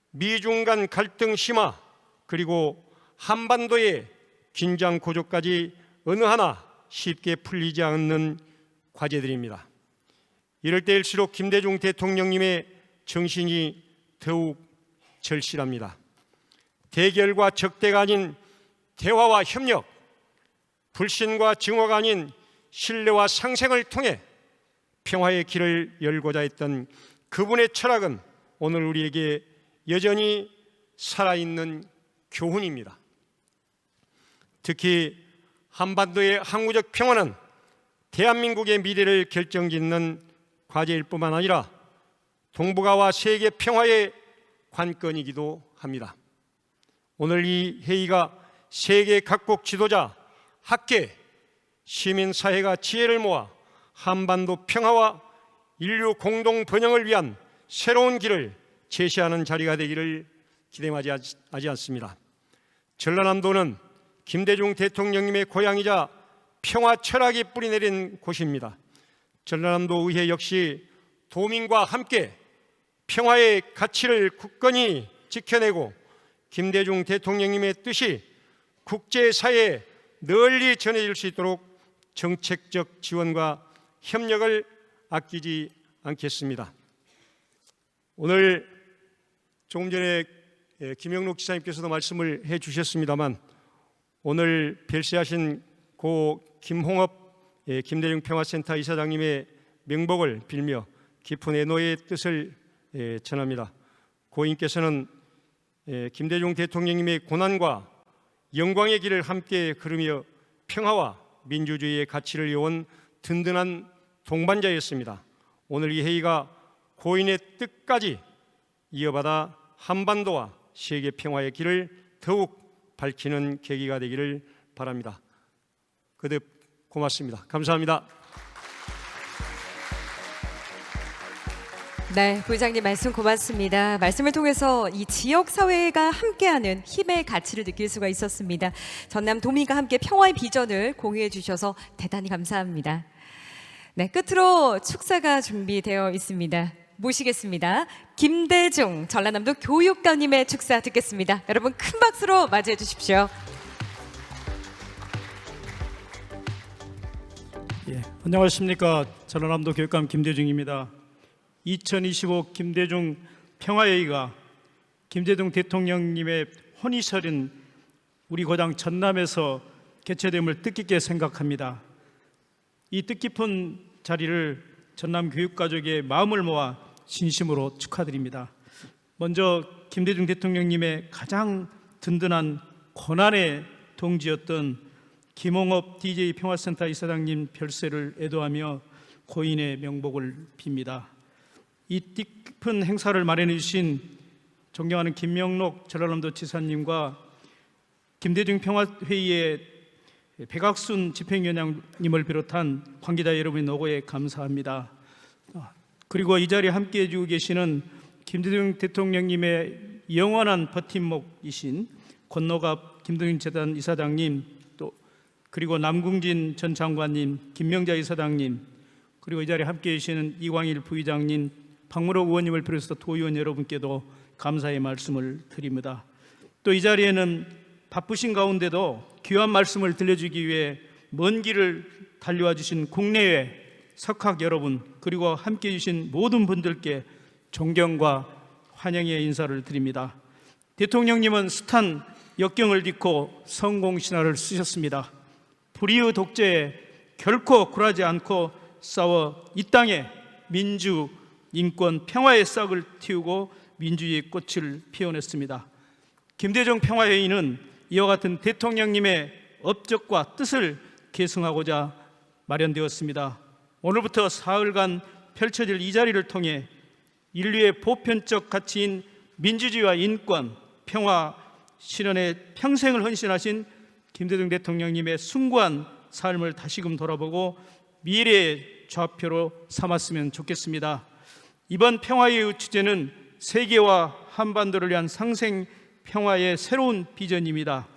미중 간 갈등 심화, 그리고 한반도의 긴장 고조까지 어느 하나 쉽게 풀리지 않는 과제들입니다. 이럴 때일수록 김대중 대통령님의 정신이 더욱 절실합니다. 대결과 적대가 아닌 대화와 협력, 불신과 증오가 아닌 신뢰와 상생을 통해 평화의 길을 열고자 했던 그분의 철학은 오늘 우리에게 여전히 살아있는 교훈입니다. 특히 한반도의 항구적 평화는 대한민국의 미래를 결정짓는 과제일 뿐만 아니라 동북아와 세계 평화의 관건이기도 합니다. 오늘 이 회의가 세계 각국 지도자, 학계, 시민사회가 지혜를 모아 한반도 평화와 인류 공동 번영을 위한 새로운 길을 제시하는 자리가 되기를 기대하지 않습니다. 전라남도는 김대중 대통령님의 고향이자 평화 철학이 뿌리내린 곳입니다. 전라남도 의회 역시 도민과 함께 평화의 가치를 굳건히 지켜내고 김대중 대통령님의 뜻이 국제사회에 널리 전해질 수 있도록 정책적 지원과 협력을 아끼지 않겠습니다. 오늘 조금 전에 김영록 지사님께서도 말씀을 해 주셨습니다만 오늘 별세하신 고 김홍업 김대중 평화센터 이사장님의 명복을 빌며 깊은 애노의 뜻을 전합니다. 고인께서는 김대중 대통령님의 고난과 영광의 길을 함께 걸으며 평화와 민주주의의 가치를 이어온 든든한 동반자였습니다. 오늘 이 회의가 고인의 뜻까지 이어받아 한반도와 세계 평화의 길을 더욱 밝히는 계기가 되기를 바랍니다. 거듭 고맙습니다. 감사합니다. 네, 부의장님 말씀 고맙습니다. 말씀을 통해서 이 지역 사회가 함께하는 힘의 가치를 느낄 수가 있었습니다. 전남 도민과 함께 평화의 비전을 공유해 주셔서 대단히 감사합니다. 네, 끝으로 축사가 준비되어 있습니다. 모시겠습니다. 김대중 전라남도 교육감님의 축사 듣겠습니다. 여러분 큰 박수로 맞이해 주십시오. 안녕하십니까. 전라남도 교육감 김대중입니다. 2025 김대중 평화회의가 김대중 대통령님의 혼이설인 우리 고장 전남에서 개최됨을 뜻깊게 생각합니다. 이 뜻깊은 자리를 전남 교육가족의 마음을 모아 진심으로 축하드립니다. 먼저 김대중 대통령님의 가장 든든한 고난의 동지였던 김홍업 DJ 평화센터 이사장님 별세를 애도하며 고인의 명복을 빕니다. 이 뜻깊은 행사를 마련해 주신 존경하는 김명록 전라남도 지사님과 김대중 평화회의의 백악순 집행위원장님을 비롯한 관계자 여러분의 노고에 감사합니다. 그리고 이 자리에 함께해 주고 계시는 김대중 대통령님의 영원한 버팀목이신 권노갑 김동인 재단 이사장님, 또 그리고 남궁진 전 장관님, 김명자 이사장님, 그리고 이 자리에 함께해 주시는 이광일 부의장님, 박무록 의원님을 비롯해서 도의원 여러분께도 감사의 말씀을 드립니다. 또 이 자리에는 바쁘신 가운데도 귀한 말씀을 들려주기 위해 먼 길을 달려와 주신 국내외 석학 여러분, 그리고 함께해 주신 모든 분들께 존경과 환영의 인사를 드립니다. 대통령님은 숱한 역경을 딛고 성공 신화를 쓰셨습니다. 불의의 독재에 결코 굴하지 않고 싸워 이 땅에 민주, 인권, 평화의 싹을 틔우고 민주주의의 꽃을 피워냈습니다. 김대중 평화회의는 이와 같은 대통령님의 업적과 뜻을 계승하고자 마련되었습니다. 오늘부터 사흘간 펼쳐질 이 자리를 통해 인류의 보편적 가치인 민주주의와 인권, 평화 실현에 평생을 헌신하신 김대중 대통령님의 숭고한 삶을 다시금 돌아보고 미래의 좌표로 삼았으면 좋겠습니다. 이번 평화의 주제는 세계와 한반도를 위한 상생 평화의 새로운 비전입니다.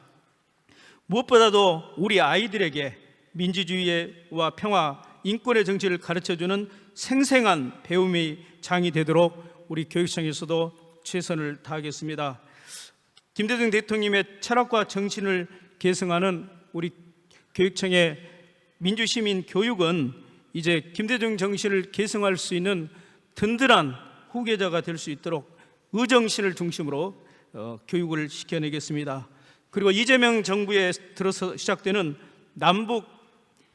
무엇보다도 우리 아이들에게 민주주의와 평화, 인권의 정치를 가르쳐주는 생생한 배움의 장이 되도록 우리 교육청에서도 최선을 다하겠습니다. 김대중 대통령님의 철학과 정신을 계승하는 우리 교육청의 민주시민 교육은 이제 김대중 정신을 계승할 수 있는 든든한 후계자가 될 수 있도록 의정신을 중심으로 교육을 시켜내겠습니다. 그리고 이재명 정부에 들어서 시작되는 남북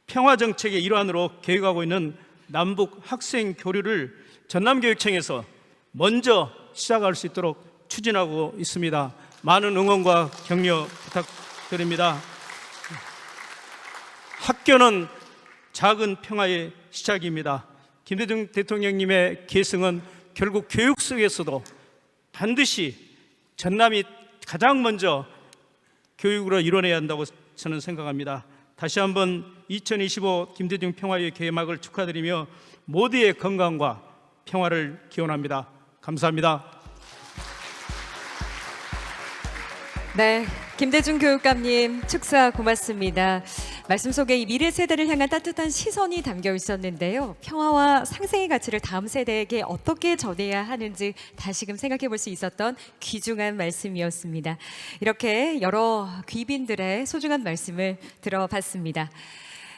평화 정책의 일환으로 계획하고 있는 남북 학생 교류를 전남교육청에서 먼저 시작할 수 있도록 추진하고 있습니다. 많은 응원과 격려 부탁드립니다. 학교는 작은 평화의 시작입니다. 김대중 대통령님의 계승은 결국 교육 속에서도 반드시 전남이 가장 먼저 교육으로 이뤄내야 한다고 저는 생각합니다. 다시 한번 2025 김대중 평화의 개막을 축하드리며 모두의 건강과 평화를 기원합니다. 감사합니다. 네, 김대중 교육감님 축사 고맙습니다. 말씀 속에 이 미래 세대를 향한 따뜻한 시선이 담겨 있었는데요. 평화와 상생의 가치를 다음 세대에게 어떻게 전해야 하는지 다시금 생각해 볼 수 있었던 귀중한 말씀이었습니다. 이렇게 여러 귀빈들의 소중한 말씀을 들어봤습니다.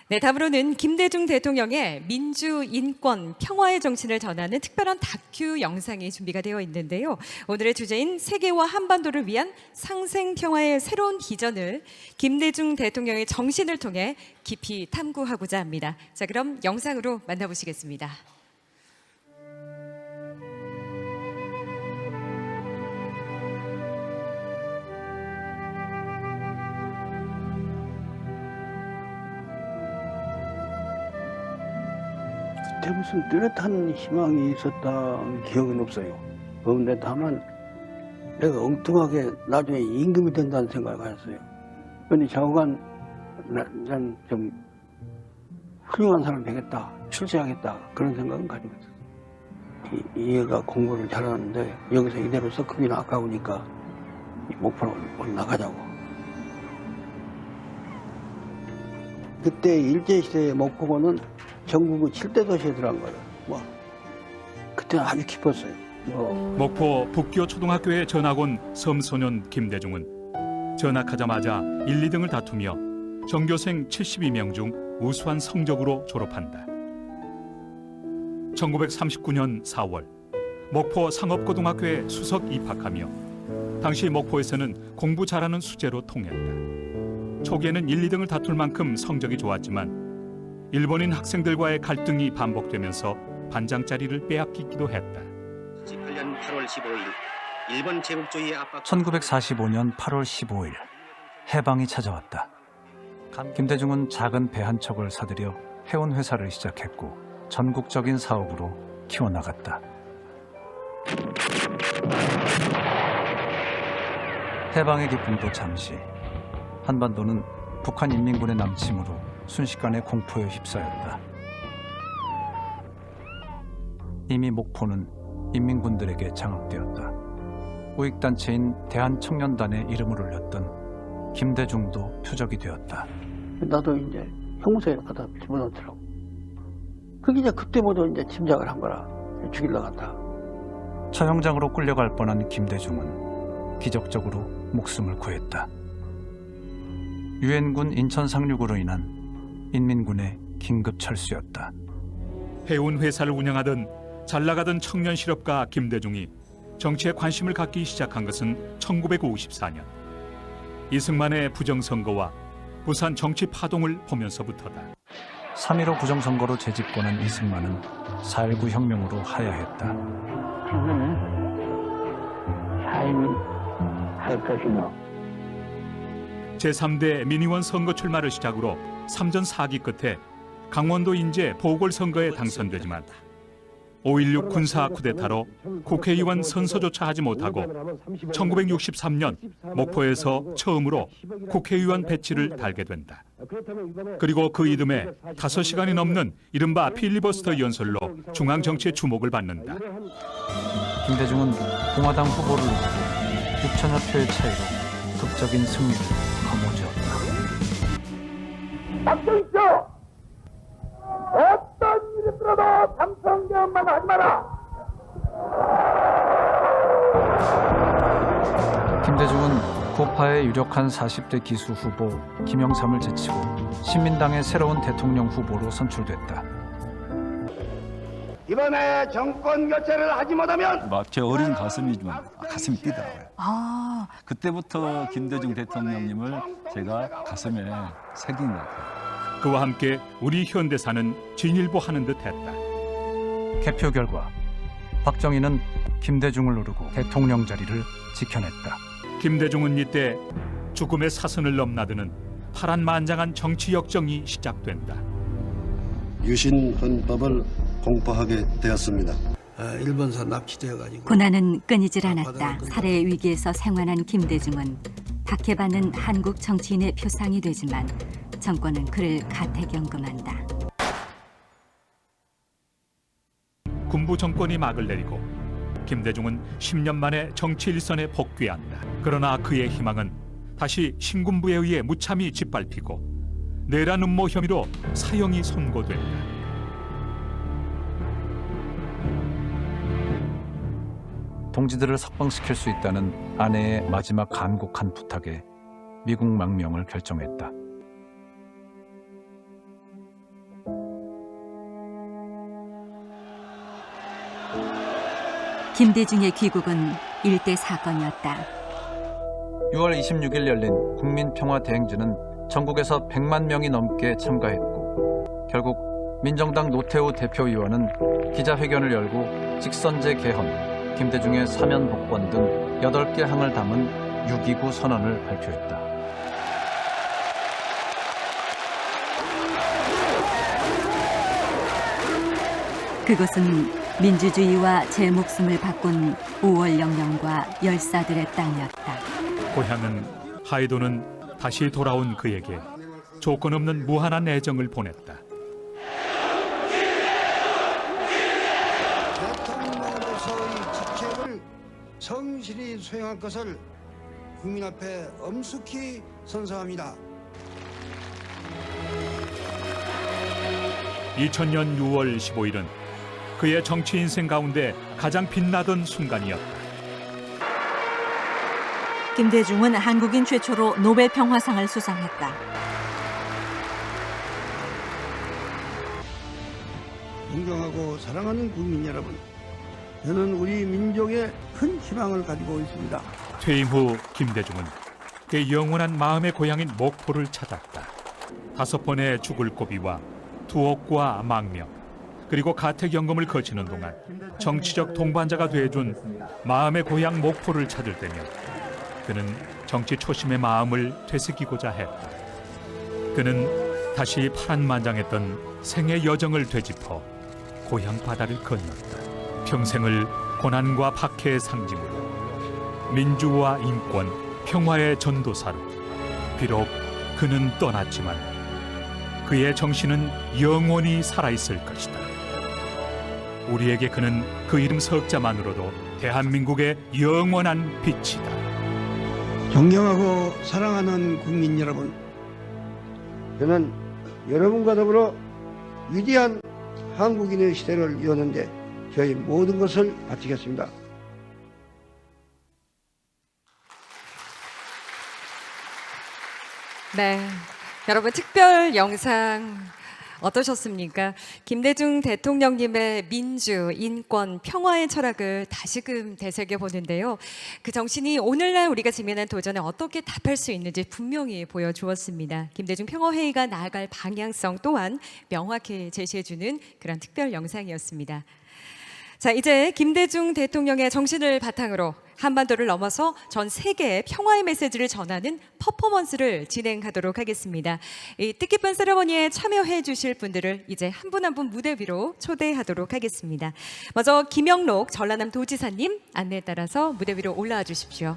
네, 다음으로는 김대중 대통령의 민주, 인권, 평화의 정신을 전하는 특별한 다큐 영상이 준비가 되어 있는데요. 오늘의 주제인 세계와 한반도를 위한 상생 평화의 새로운 비전을 김대중 대통령의 정신을 통해 깊이 탐구하고자 합니다. 자, 그럼 영상으로 만나보시겠습니다. 그때 무슨 뚜렷한 희망이 있었던 기억은 없어요. 그런데 다만 내가 엉뚱하게 나중에 임금이 된다는 생각을 가졌어요. 그런데 좌우간 난 좀 훌륭한 사람 되겠다, 출세하겠다 그런 생각은 가지고 있었어요. 얘가 공부를 잘하는데 여기서 이대로 썩기는 아까우니까 목표로 올라가자고. 그때 일제시대의 목포고는 전국의 7대 도시에 들어간 거예요. 그때는 아주 깊었어요. 목포 북교 초등학교에 전학 온 섬소년 김대중은 전학하자마자 1, 2등을 다투며 전교생 72명 중 우수한 성적으로 졸업한다. 1939년 4월 목포 상업고등학교에 수석 입학하며 당시 목포에서는 공부 잘하는 수재로 통했다. 초기에는 1, 2등을 다툴 만큼 성적이 좋았지만 일본인 학생들과의 갈등이 반복되면서 반장 자리를 빼앗기기도 했다. 18년 8월 15일 일본 제국주의의 압박 1945년 8월 15일 해방이 찾아왔다. 김대중은 작은 배 한 척을 사들여 해운 회사를 시작했고 전국적인 사업으로 키워나갔다. 해방의 기쁨도 잠시, 한반도는 북한 인민군의 남침으로 순식간에 공포에 휩싸였다. 이미 목포는 인민군들에게 장악되었다. 우익단체인 대한청년단에 이름을 올렸던 김대중도 표적이 되었다. 나도 이제 형무소에 갖다 집어넣더라고. 그게 이제 그때부터 이제 짐작을 한 거라. 죽이려고 한다. 처형장으로 끌려갈 뻔한 김대중은 기적적으로 목숨을 구했다. 유엔군 인천 상륙으로 인한 인민군의 긴급 철수였다. 해운 회사를 운영하던 잘 나가던 청년 실업가 김대중이 정치에 관심을 갖기 시작한 것은 1954년. 이승만의 부정선거와 부산 정치 파동을 보면서부터다. 3.15 부정선거로 재집권한 이승만은 4.19 혁명으로 하야했다. 삶이 할 것이며 제3대 민의원 선거 출마를 시작으로 3전 4기 끝에 강원도 인제 보궐선거에 당선되지만 5.16 군사 쿠데타로 국회의원 선서조차 하지 못하고 1963년 목포에서 처음으로 국회의원 배치를 달게 된다. 그리고 그 이듬해 5시간이 넘는 이른바 필리버스터 연설로 중앙정치의 주목을 받는다. 김대중은 공화당 후보를 누르고 6천여 표의 차이로 극적인 승리를 거머쥐었다. 박정희쇼! 어떤 일이 들어도 삼성경만 하지 마라! 김대중은 구파의 유력한 40대 기수 후보 김영삼을 제치고 신민당의 새로운 대통령 후보로 선출됐다. 이번에 정권 교체를 하지 못하면 제 어린 가슴이지만 가슴이 뛰더라고요. 그때부터 김대중 대통령님을 제가 가슴에 새긴 것 같아요. 그와 함께 우리 현대사는 진일보하는 듯했다. 개표 결과 박정희는 김대중을 누르고 대통령 자리를 지켜냈다. 김대중은 이때 죽음의 사선을 넘나드는 파란만장한 정치 역정이 시작된다. 유신헌법을 공포하게 되었습니다. 일본사 납치되어가지고 고난은 끊이질 않았다. 살해 위기에서 생還한 김대중은 박해받는 한국 정치인의 표상이 되지만 정권은 그를 가택연금한다. 군부 정권이 막을 내리고 김대중은 10년 만에 정치 일선에 복귀한다. 그러나 그의 희망은 다시 신군부에 의해 무참히 짓밟히고 내란 음모 혐의로 사형이 선고된다. 동지들을 석방시킬 수 있다는 아내의 마지막 간곡한 부탁에 미국 망명을 결정했다. 김대중의 귀국은 일대 사건이었다. 6월 26일 열린 국민평화대행진은 전국에서 100만 명이 넘게 참가했고 결국 민정당 노태우 대표위원은 기자회견을 열고 직선제 개헌, 김대중의 사면 복권 등 8개 항을 담은 6.29 선언을 발표했다. 그곳은 민주주의와 제 목숨을 바꾼 5월 영령과 열사들의 땅이었다. 고향은 하이도는 다시 돌아온 그에게 조건 없는 무한한 애정을 보냈다. 대통령으로서의 직책을 성실히 수행할 것을 국민 앞에 엄숙히 선서합니다. 2000년 6월 15일은 그의 정치 인생 가운데 가장 빛나던 순간이었다. 김대중은 한국인 최초로 노벨 평화상을 수상했다. 존경하고 사랑하는 국민 여러분, 저는 우리 민족에 큰 희망을 가지고 있습니다. 퇴임 후 김대중은 그의 영원한 마음의 고향인 목포를 찾았다. 5번의 죽을 고비와 투옥과 망명, 그리고 가택연금을 거치는 동안 정치적 동반자가 돼준 마음의 고향 목포를 찾을 때면 그는 정치 초심의 마음을 되새기고자 했다. 그는 다시 파란만장했던 생의 여정을 되짚어 고향 바다를 건넜다. 평생을 고난과 박해의 상징으로, 민주와 인권, 평화의 전도사로. 비록 그는 떠났지만 그의 정신은 영원히 살아있을 것이다. 우리에게 그는 그 이름 석자만으로도 대한민국의 영원한 빛이다. 존경하고 사랑하는 국민 여러분, 저는 여러분과 더불어 위대한 한국인의 시대를 여는데 저희 모든 것을 바치겠습니다. 네, 여러분 특별 영상 어떠셨습니까? 김대중 대통령님의 민주, 인권, 평화의 철학을 다시금 되새겨 보는데요. 그 정신이 오늘날 우리가 직면한 도전에 어떻게 답할 수 있는지 분명히 보여주었습니다. 김대중 평화회의가 나아갈 방향성 또한 명확히 제시해주는 그런 특별 영상이었습니다. 자, 이제 김대중 대통령의 정신을 바탕으로 한반도를 넘어서 전 세계에 평화의 메시지를 전하는 퍼포먼스를 진행하도록 하겠습니다. 이 뜻깊은 세레머니에 참여해 주실 분들을 이제 한 분 한 분 무대 위로 초대하도록 하겠습니다. 먼저 김영록 전라남 도지사님 안내에 따라서 무대 위로 올라와 주십시오.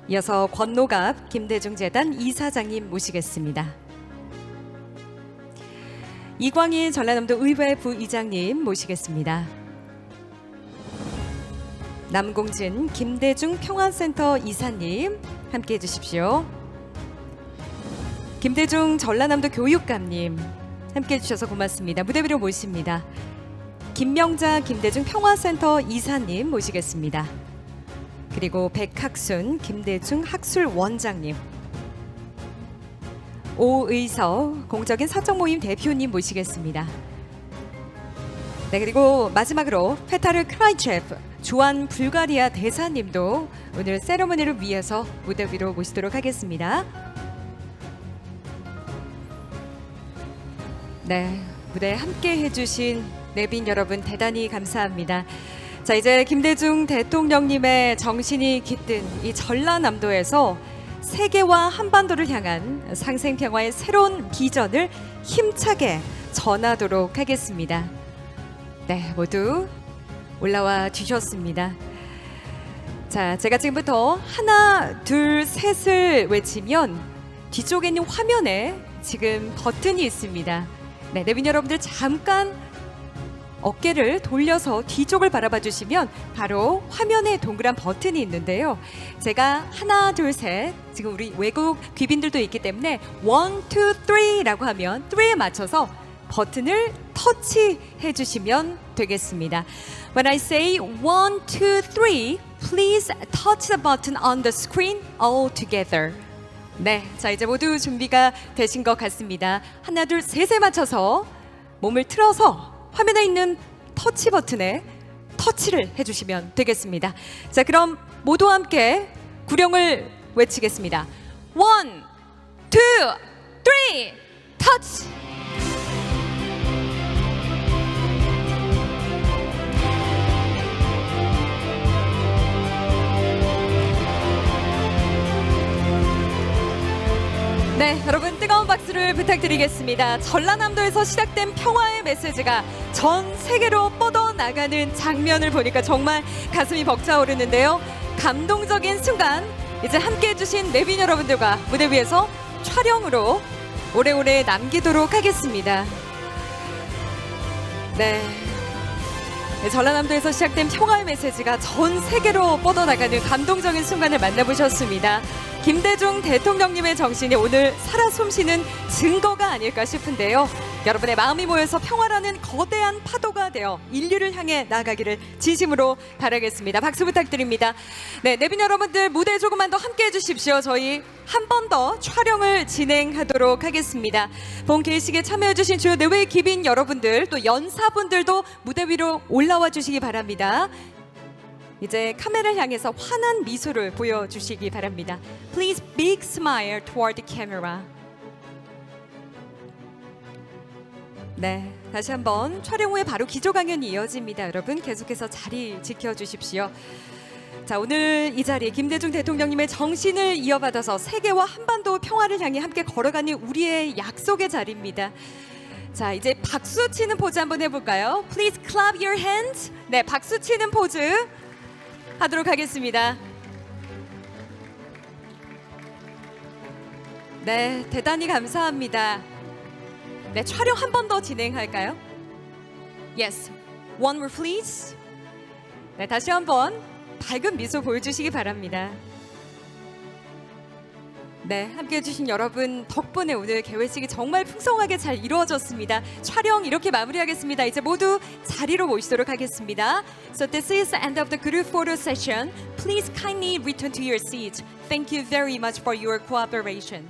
이어서 권노갑 김대중재단 이사장님 모시겠습니다. 이광희 전라남도 의회 부의장님 모시겠습니다. 남공진 김대중 평화센터 이사님 함께해 주십시오. 김대중 전라남도 교육감님 함께해 주셔서 고맙습니다. 무대 위로 모십니다. 김명자 김대중 평화센터 이사님 모시겠습니다. 그리고 백학순 김대중 학술원장님, 오의서 공적인 사적모임 대표님 모시겠습니다. 네, 그리고 마지막으로 페타르 크라이체프 주한 불가리아 대사님도 오늘 세레머니를 위해서 무대 위로 모시도록 하겠습니다. 네, 무대에 함께 해주신 내빈 여러분 대단히 감사합니다. 자, 이제 김대중 대통령님의 정신이 깃든 이 전라남도에서 세계와 한반도를 향한 상생평화의 새로운 비전을 힘차게 전하도록 하겠습니다. 네, 모두 올라와 주셨습니다. 자, 제가 지금부터 하나, 둘, 셋을 외치면 뒤쪽에 있는 화면에 지금 버튼이 있습니다. 네, 내빈 여러분들 잠깐 어깨를 돌려서 뒤쪽을 바라봐 주시면 바로 화면에 동그란 버튼이 있는데요. 제가 하나, 둘, 셋, 지금 우리 외국 귀빈들도 있기 때문에 1, 2, 3라고 하면 3에 맞춰서 버튼을 터치해 주시면 되겠습니다. When I say 1, 2, 3, please touch the button on the screen all together. 네, 자 이제 모두 준비가 되신 것 같습니다. 하나, 둘, 셋에 맞춰서 몸을 틀어서 화면에 있는 터치 버튼에 터치를 해주시면 되겠습니다. 자, 그럼 모두 함께 구령을 외치겠습니다. 1, 2, 3, 터치! 네, 여러분 뜨거운 박수를 부탁드리겠습니다. 전라남도에서 시작된 평화의 메시지가 전 세계로 뻗어나가는 장면을 보니까 정말 가슴이 벅차오르는데요. 감동적인 순간 이제 함께해 주신 내빈 여러분들과 무대 위에서 촬영으로 오래오래 남기도록 하겠습니다. 네, 전라남도에서 시작된 평화의 메시지가 전 세계로 뻗어나가는 감동적인 순간을 만나보셨습니다. 김대중 대통령님의 정신이 오늘 살아 숨쉬는 증거가 아닐까 싶은데요. 여러분의 마음이 모여서 평화라는 거대한 파도가 되어 인류를 향해 나아가기를 진심으로 바라겠습니다. 박수 부탁드립니다. 네, 내빈 여러분들 무대 조금만 더 함께해 주십시오. 저희 한 번 더 촬영을 진행하도록 하겠습니다. 본 개식에 참여해 주신 주요 내외 귀빈 여러분들, 또 연사분들도 무대 위로 올라와 주시기 바랍니다. 이제 카메라를 향해서 환한 미소를 보여주시기 바랍니다. Please big smile toward the camera. 네, 다시 한번 촬영 후에 바로 기조 강연이 이어집니다. 여러분 계속해서 자리 지켜주십시오. 자, 오늘 이 자리 김대중 대통령님의 정신을 이어받아서 세계와 한반도 평화를 향해 함께 걸어가는 우리의 약속의 자리입니다. 자, 이제 박수 치는 포즈 한번 해볼까요? Please clap your hands. 네, 박수 치는 포즈 하도록 하겠습니다. 네, 대단히 감사합니다. 네, 촬영 한 번 더 진행할까요? Yes, one more please. 네, 다시 한번 밝은 미소 보여주시기 바랍니다. 네, 함께해 주신 여러분 덕분에 오늘 개회식이 정말 풍성하게 잘 이루어졌습니다. 촬영 이렇게 마무리하겠습니다. 이제 모두 자리로 모시도록 하겠습니다. So this is the end of the group photo session. Please kindly return to your seats. Thank you very much for your cooperation.